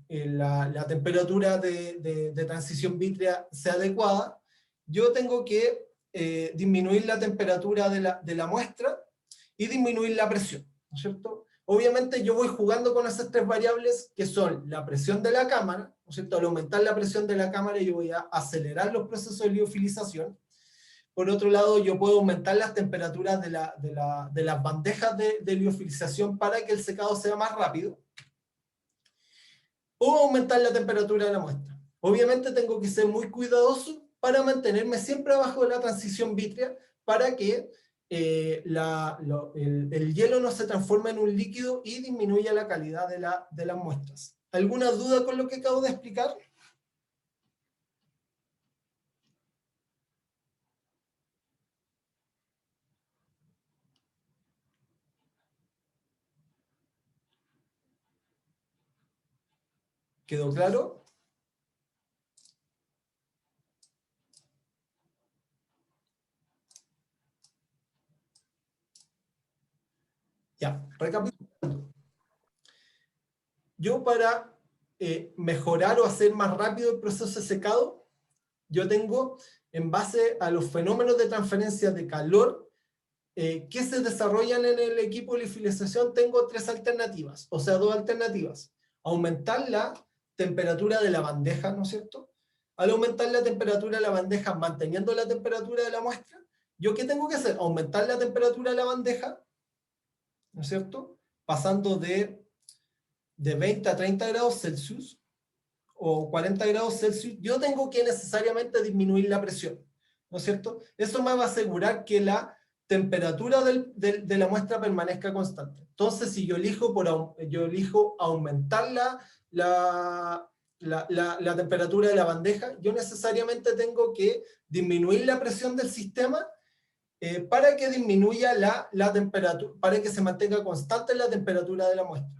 la temperatura de transición vítrea sea adecuada, yo tengo que disminuir la temperatura de la muestra y disminuir la presión, ¿no es cierto? Obviamente yo voy jugando con esas tres variables que son la presión de la cámara, ¿no es cierto? Al aumentar la presión de la cámara yo voy a acelerar los procesos de liofilización. Por otro lado, yo puedo aumentar las temperaturas de las bandejas de liofilización para que el secado sea más rápido, o aumentar la temperatura de la muestra. Obviamente tengo que ser muy cuidadoso para mantenerme siempre abajo de la transición vítrea, para que el hielo no se transforme en un líquido y disminuya la calidad de las muestras. ¿Alguna duda con lo que acabo de explicar? ¿Quedó claro? Ya, recapitulando. Yo para mejorar o hacer más rápido el proceso de secado, yo tengo, en base a los fenómenos de transferencia de calor que se desarrollan en el equipo de liofilización, tengo tres alternativas, o sea, dos alternativas. Aumentar la temperatura de la bandeja, ¿no es cierto? Al aumentar la temperatura de la bandeja, manteniendo la temperatura de la muestra, ¿yo qué tengo que hacer? Aumentar la temperatura de la bandeja, ¿no es cierto? Pasando de 20 a 30 grados Celsius, o 40 grados Celsius, yo tengo que necesariamente disminuir la presión, ¿no es cierto? Eso me va a asegurar que la temperatura de la muestra permanezca constante. Entonces, si yo elijo aumentar la temperatura de la bandeja, yo necesariamente tengo que disminuir la presión del sistema para que disminuya la temperatura, para que se mantenga constante la temperatura de la muestra.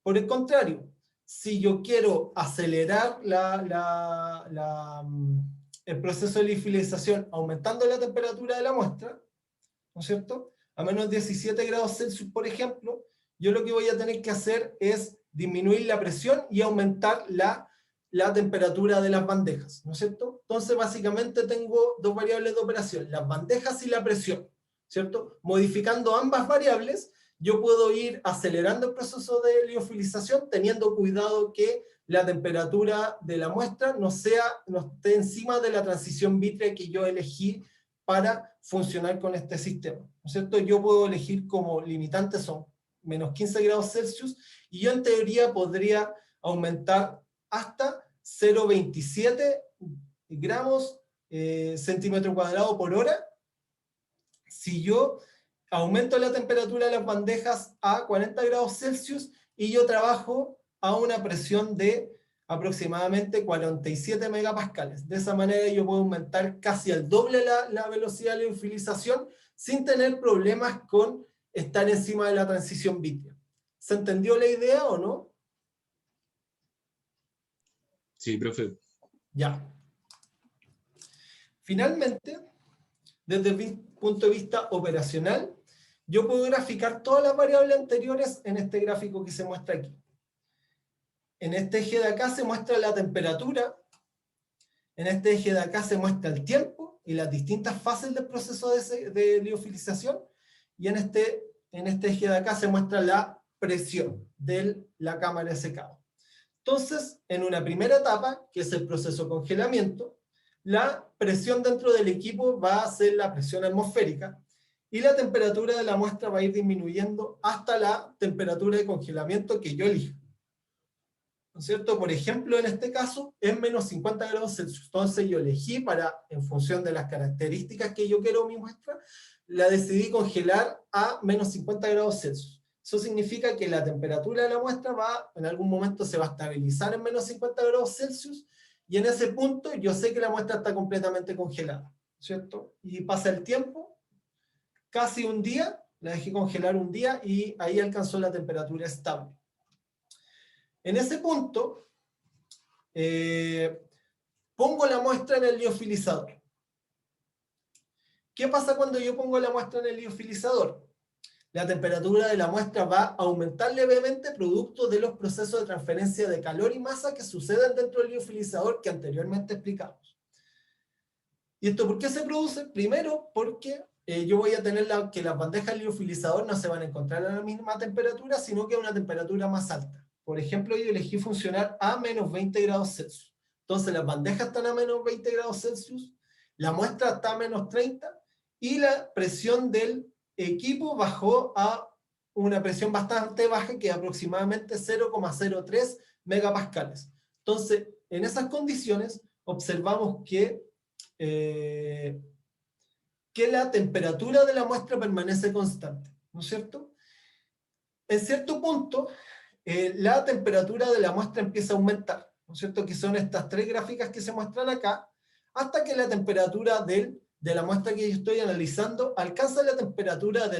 Por el contrario, si yo quiero acelerar el proceso de liofilización aumentando la temperatura de la muestra, ¿no es cierto?, a menos 17 grados Celsius, por ejemplo, yo lo que voy a tener que hacer es disminuir la presión y aumentar la temperatura de las bandejas, ¿no es cierto? Entonces, básicamente tengo dos variables de operación, las bandejas y la presión, ¿cierto? Modificando ambas variables, yo puedo ir acelerando el proceso de liofilización, teniendo cuidado que la temperatura de la muestra no esté encima de la transición vítrea que yo elegí para funcionar con este sistema, ¿no es cierto? Yo puedo elegir como limitante son menos 15 grados Celsius, y yo en teoría podría aumentar hasta 0,27 gramos centímetro cuadrado por hora, si yo aumento la temperatura de las bandejas a 40 grados Celsius y yo trabajo a una presión de aproximadamente 47 megapascales. De esa manera yo puedo aumentar casi al doble la velocidad de liofilización sin tener problemas con estar encima de la transición vítrea. ¿Se entendió la idea o no? Sí, profe. Ya. Finalmente, desde el punto de vista operacional, yo puedo graficar todas las variables anteriores en este gráfico que se muestra aquí. En este eje de acá se muestra la temperatura, en este eje de acá se muestra el tiempo y las distintas fases del proceso de liofilización, y en este eje de acá se muestra la presión de la cámara de secado. Entonces, en una primera etapa, que es el proceso de congelamiento, la presión dentro del equipo va a ser la presión atmosférica, y la temperatura de la muestra va a ir disminuyendo hasta la temperatura de congelamiento que yo elija. ¿No es cierto? Por ejemplo, en este caso, es menos 50 grados Celsius. Entonces yo elegí en función de las características que yo quiero mi muestra, la decidí congelar a menos 50 grados Celsius. Eso significa que la temperatura de la muestra en algún momento se va a estabilizar en menos 50 grados Celsius, y en ese punto yo sé que la muestra está completamente congelada, ¿cierto? Y pasa el tiempo, casi un día, la dejé congelar un día, y ahí alcanzó la temperatura estable. En ese punto, pongo la muestra en el liofilizador. ¿Qué pasa cuando yo pongo la muestra en el liofilizador? La temperatura de la muestra va a aumentar levemente producto de los procesos de transferencia de calor y masa que suceden dentro del liofilizador que anteriormente explicamos. ¿Y esto por qué se produce? Primero, porque yo voy a tener que las bandejas del liofilizador no se van a encontrar a la misma temperatura, sino que a una temperatura más alta. Por ejemplo, yo elegí funcionar a menos 20 grados Celsius. Entonces las bandejas están a menos 20 grados Celsius, la muestra está a menos 30, y la presión del equipo bajó a una presión bastante baja, que es aproximadamente 0,03 megapascales. Entonces, en esas condiciones, observamos que la temperatura de la muestra permanece constante, ¿no es cierto? En cierto punto, la temperatura de la muestra empieza a aumentar, ¿no es cierto? Que son estas tres gráficas que se muestran acá, hasta que la temperatura de la muestra que yo estoy analizando alcanza la temperatura de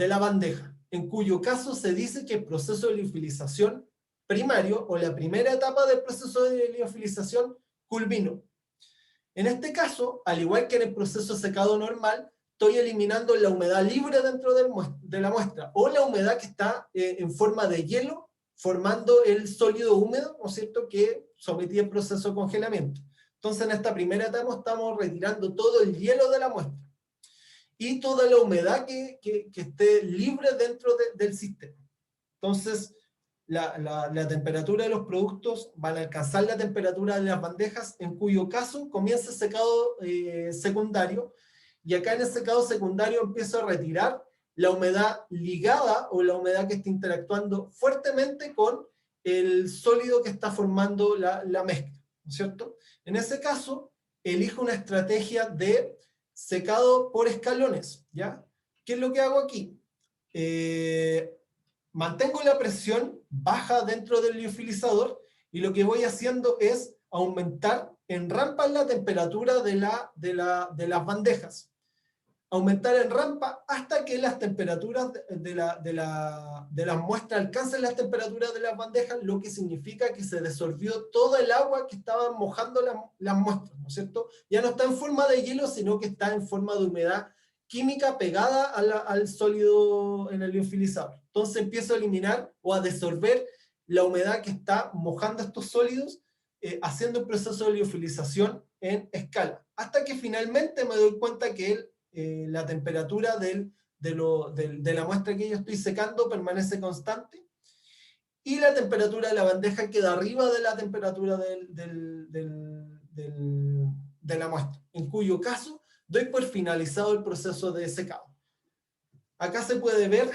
la bandeja, en cuyo caso se dice que el proceso de liofilización primario, o la primera etapa del proceso de liofilización, culminó. En este caso, al igual que en el proceso de secado normal, estoy eliminando la humedad libre dentro de la muestra, o la humedad que está en forma de hielo, formando el sólido húmedo, ¿no es cierto?, que sometí al proceso de congelamiento. Entonces, en esta primera etapa estamos retirando todo el hielo de la muestra y toda la humedad que esté libre dentro del sistema. Entonces, la temperatura de los productos van a alcanzar la temperatura de las bandejas, en cuyo caso comienza el secado secundario, y acá en el secado secundario empiezo a retirar la humedad ligada, o la humedad que está interactuando fuertemente con el sólido que está formando la mezcla, ¿no es cierto? En ese caso, elijo una estrategia de secado por escalones, ¿ya? ¿Qué es lo que hago aquí? Mantengo la presión baja dentro del liofilizador, y lo que voy haciendo es aumentar en rampas la temperatura de las bandejas. Aumentar en rampa hasta que las temperaturas de las muestras alcancen las temperaturas de las bandejas, lo que significa que se disolvió todo el agua que estaba mojando las muestras, ¿no es cierto? Ya no está en forma de hielo, sino que está en forma de humedad química pegada al sólido en el liofilizador. Entonces empiezo a eliminar o a disolver la humedad que está mojando estos sólidos, haciendo un proceso de liofilización en escala, hasta que finalmente me doy cuenta que la temperatura de la muestra que yo estoy secando permanece constante, y la temperatura de la bandeja queda arriba de la temperatura de la muestra, en cuyo caso doy por finalizado el proceso de secado. Acá se puede ver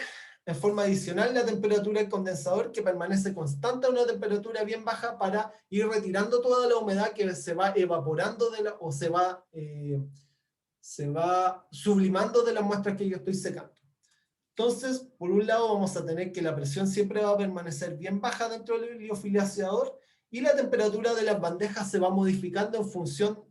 en forma adicional la temperatura del condensador, que permanece constante a una temperatura bien baja para ir retirando toda la humedad que se va evaporando o se va sublimando de las muestras que yo estoy secando. Entonces, por un lado vamos a tener que la presión siempre va a permanecer bien baja dentro del liofilizador, y la temperatura de las bandejas se va modificando en función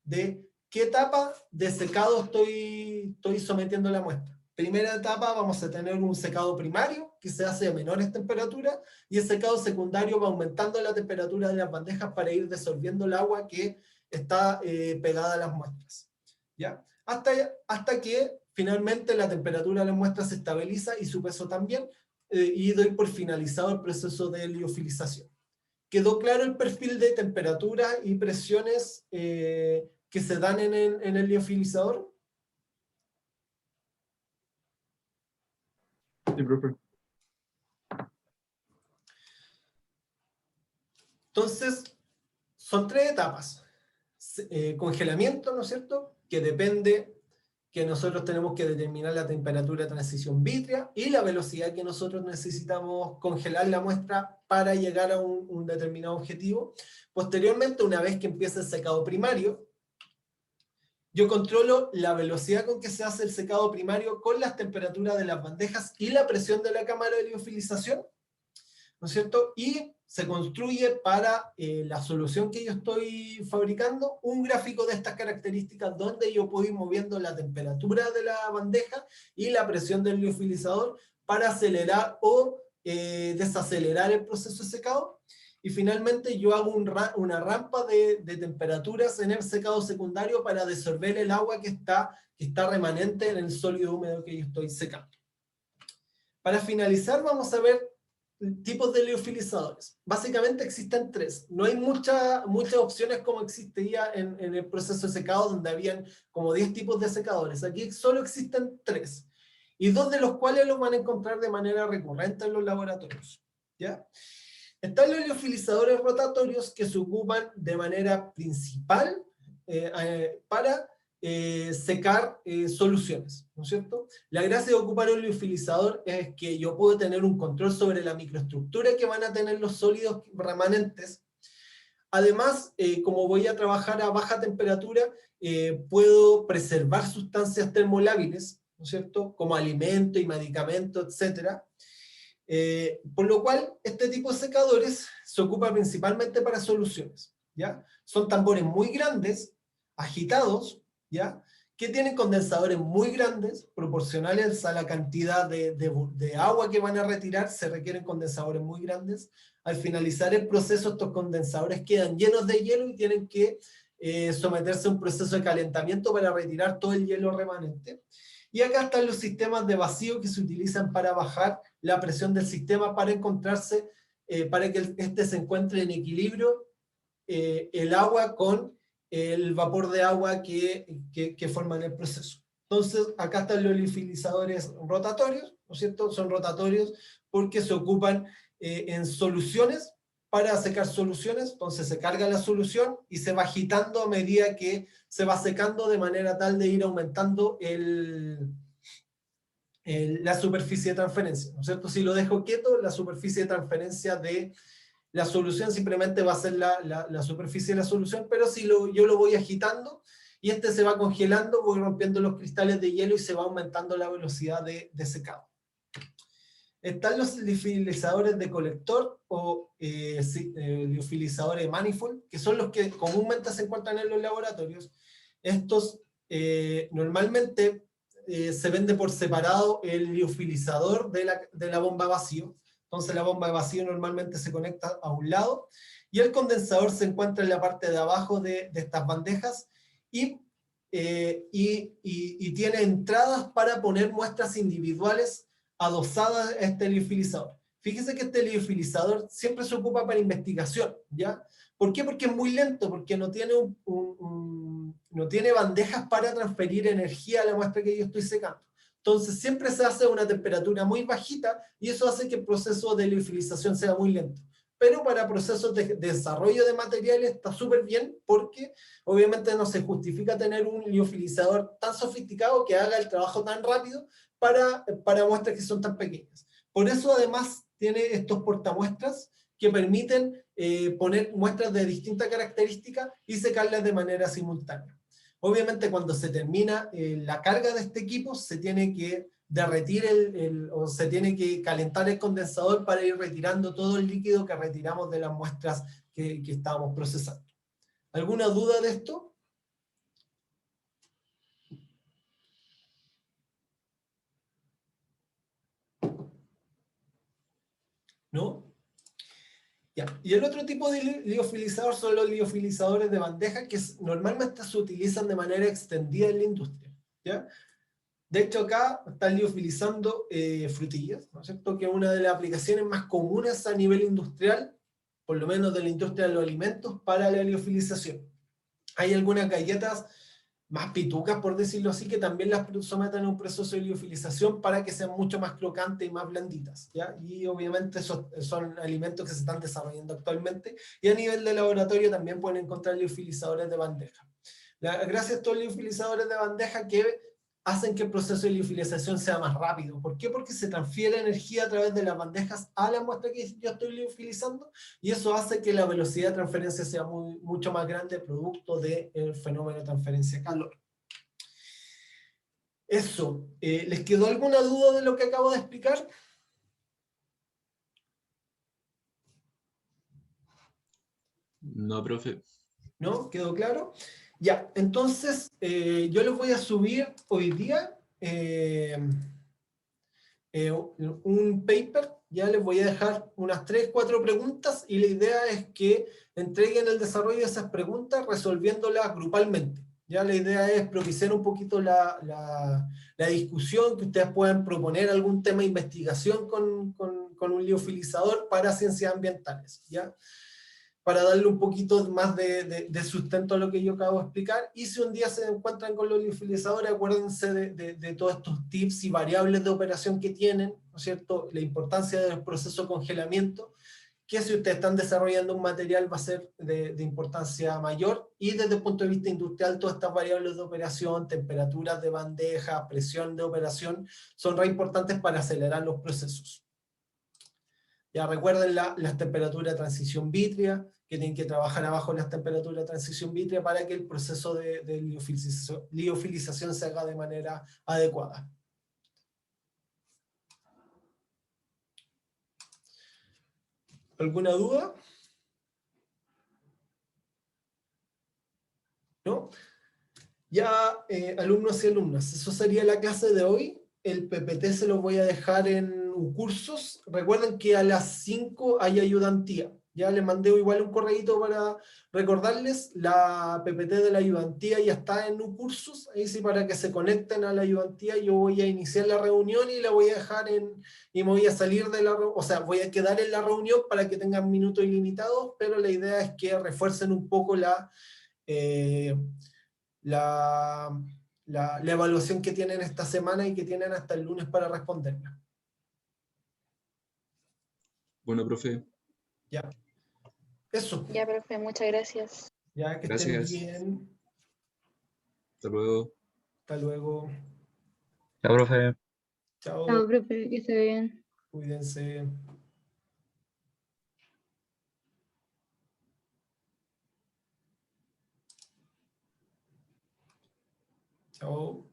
de qué etapa de secado estoy sometiendo la muestra. Primera etapa vamos a tener un secado primario, que se hace a menores temperaturas, y el secado secundario va aumentando la temperatura de las bandejas para ir disolviendo el agua que está pegada a las muestras, ¿ya? Hasta que finalmente la temperatura de la muestra se estabiliza y su peso también, y doy por finalizado el proceso de liofilización. ¿Quedó claro el perfil de temperatura y presiones que se dan en el liofilizador? Sí, profe. Entonces, son tres etapas: congelamiento, ¿no es cierto?, que depende que nosotros tenemos que determinar la temperatura de transición vítrea y la velocidad que nosotros necesitamos congelar la muestra para llegar a un determinado objetivo. Posteriormente, una vez que empieza el secado primario, yo controlo la velocidad con que se hace el secado primario con las temperaturas de las bandejas y la presión de la cámara de liofilización, ¿no es cierto? Y se construye para la solución que yo estoy fabricando un gráfico de estas características donde yo puedo ir moviendo la temperatura de la bandeja y la presión del liofilizador para acelerar o desacelerar el proceso de secado. Y finalmente yo hago una rampa de temperaturas en el secado secundario para disolver el agua que está remanente en el sólido húmedo que yo estoy secando. Para finalizar vamos a ver tipos de liofilizadores. Básicamente existen 3. No hay muchas opciones como existía en el proceso de secado, donde habían como 10 tipos de secadores. Aquí solo existen 3. Y 2 de los cuales los van a encontrar de manera recurrente en los laboratorios. ¿Ya? Están los liofilizadores rotatorios que se ocupan de manera principal para secar soluciones, ¿no es cierto? La gracia de ocupar un liofilizador es que yo puedo tener un control sobre la microestructura que van a tener los sólidos remanentes. Además, como voy a trabajar a baja temperatura, puedo preservar sustancias termolábiles, ¿no es cierto? Como alimento y medicamentos, etcétera. Por lo cual, este tipo de secadores se ocupa principalmente para soluciones, ¿ya? Son tambores muy grandes, agitados, ¿ya? Que tienen condensadores muy grandes, proporcionales a la cantidad de agua que van a retirar, se requieren condensadores muy grandes. Al finalizar el proceso, estos condensadores quedan llenos de hielo y tienen que someterse a un proceso de calentamiento para retirar todo el hielo remanente. Y acá están los sistemas de vacío que se utilizan para bajar la presión del sistema para encontrarse, para que este se encuentre en equilibrio el agua con el vapor de agua que forman el proceso. Entonces, acá están los liofilizadores rotatorios, ¿no es cierto? Son rotatorios porque se ocupan en soluciones, para secar soluciones. Entonces se carga la solución y se va agitando a medida que se va secando, de manera tal de ir aumentando la superficie de transferencia, ¿no es cierto? Si lo dejo quieto, la superficie de transferencia de la solución simplemente va a ser la superficie de la solución, pero si yo lo voy agitando y este se va congelando, voy rompiendo los cristales de hielo y se va aumentando la velocidad de secado. Están los liofilizadores de colector o liofilizadores de manifold, que son los que comúnmente se encuentran en los laboratorios. Estos normalmente se vende por separado el liofilizador de la bomba vacío. Entonces la bomba de vacío normalmente se conecta a un lado y el condensador se encuentra en la parte de abajo de estas bandejas y tiene entradas para poner muestras individuales adosadas a este liofilizador. Fíjese que este liofilizador siempre se ocupa para investigación, ¿ya? ¿Por qué? Porque es muy lento, porque no tiene, no tiene bandejas para transferir energía a la muestra que yo estoy secando. Entonces siempre se hace a una temperatura muy bajita y eso hace que el proceso de liofilización sea muy lento. Pero para procesos de desarrollo de materiales está súper bien, porque obviamente no se justifica tener un liofilizador tan sofisticado que haga el trabajo tan rápido para muestras que son tan pequeñas. Por eso además tiene estos portamuestras que permiten poner muestras de distintas características y secarlas de manera simultánea. Obviamente cuando se termina la carga de este equipo se tiene que derretir o se tiene que calentar el condensador para ir retirando todo el líquido que retiramos de las muestras que estábamos procesando. ¿Alguna duda de esto? ¿No? Ya. Y el otro tipo de liofilizador son los liofilizadores de bandeja, que normalmente se utilizan de manera extendida en la industria, ¿ya? De hecho acá están liofilizando frutillas, ¿no es cierto? Que es una de las aplicaciones más comunes a nivel industrial, por lo menos de la industria de los alimentos, para la liofilización. Hay algunas galletas más pitucas, por decirlo así, que también las sometan a un proceso de liofilización para que sean mucho más crocantes y más blanditas, ¿ya? Y obviamente esos son alimentos que se están desarrollando actualmente, y a nivel de laboratorio también pueden encontrar liofilizadores de bandeja. Gracias a estos liofilizadores de bandeja que hacen que el proceso de liofilización sea más rápido. ¿Por qué? Porque se transfiere energía a través de las bandejas a la muestra que yo estoy liofilizando, y eso hace que la velocidad de transferencia sea mucho más grande, producto del fenómeno de transferencia de calor. Eso. ¿Les quedó alguna duda de lo que acabo de explicar? No, profe. ¿No? ¿Quedó claro? Ya, entonces yo les voy a subir hoy día un paper, ya les voy a dejar unas 3, 4 preguntas, y la idea es que entreguen el desarrollo de esas preguntas resolviéndolas grupalmente. Ya la idea es propiciar un poquito la discusión, que ustedes puedan proponer algún tema de investigación con un liofilizador para ciencias ambientales, ¿ya? Para darle un poquito más de sustento a lo que yo acabo de explicar. Y si un día se encuentran con los liofilizadores, acuérdense de todos estos tips y variables de operación que tienen, ¿no es cierto? La importancia del proceso de congelamiento, que si ustedes están desarrollando un material va a ser de importancia mayor, y desde el punto de vista industrial todas estas variables de operación, temperaturas de bandeja, presión de operación, son re importantes para acelerar los procesos. Ya recuerden las temperaturas de transición vítrea, que tienen que trabajar abajo las temperaturas de transición vítrea para que el proceso de liofilización se haga de manera adecuada. ¿Alguna duda? ¿No? Ya, alumnos y alumnas, eso sería la clase de hoy. El PPT se lo voy a dejar en cursos. Recuerden que a las 5 hay ayudantía. Ya les mandé igual un correíto para recordarles, la PPT de la ayudantía ya está en cursos, ahí sí, para que se conecten a la ayudantía. Yo voy a iniciar la reunión y la voy a dejar y me voy a salir de la reunión, o sea, voy a quedar en la reunión para que tengan minutos ilimitados, pero la idea es que refuercen un poco la evaluación que tienen esta semana y que tienen hasta el lunes para responderla. Bueno, profe. Ya. Eso. Ya, profe, muchas gracias. Ya, que estén Gracias. bien. Hasta luego. Hasta luego. Chao, profe. Chao. Chao, profe, que esté bien. Cuídense. Chao.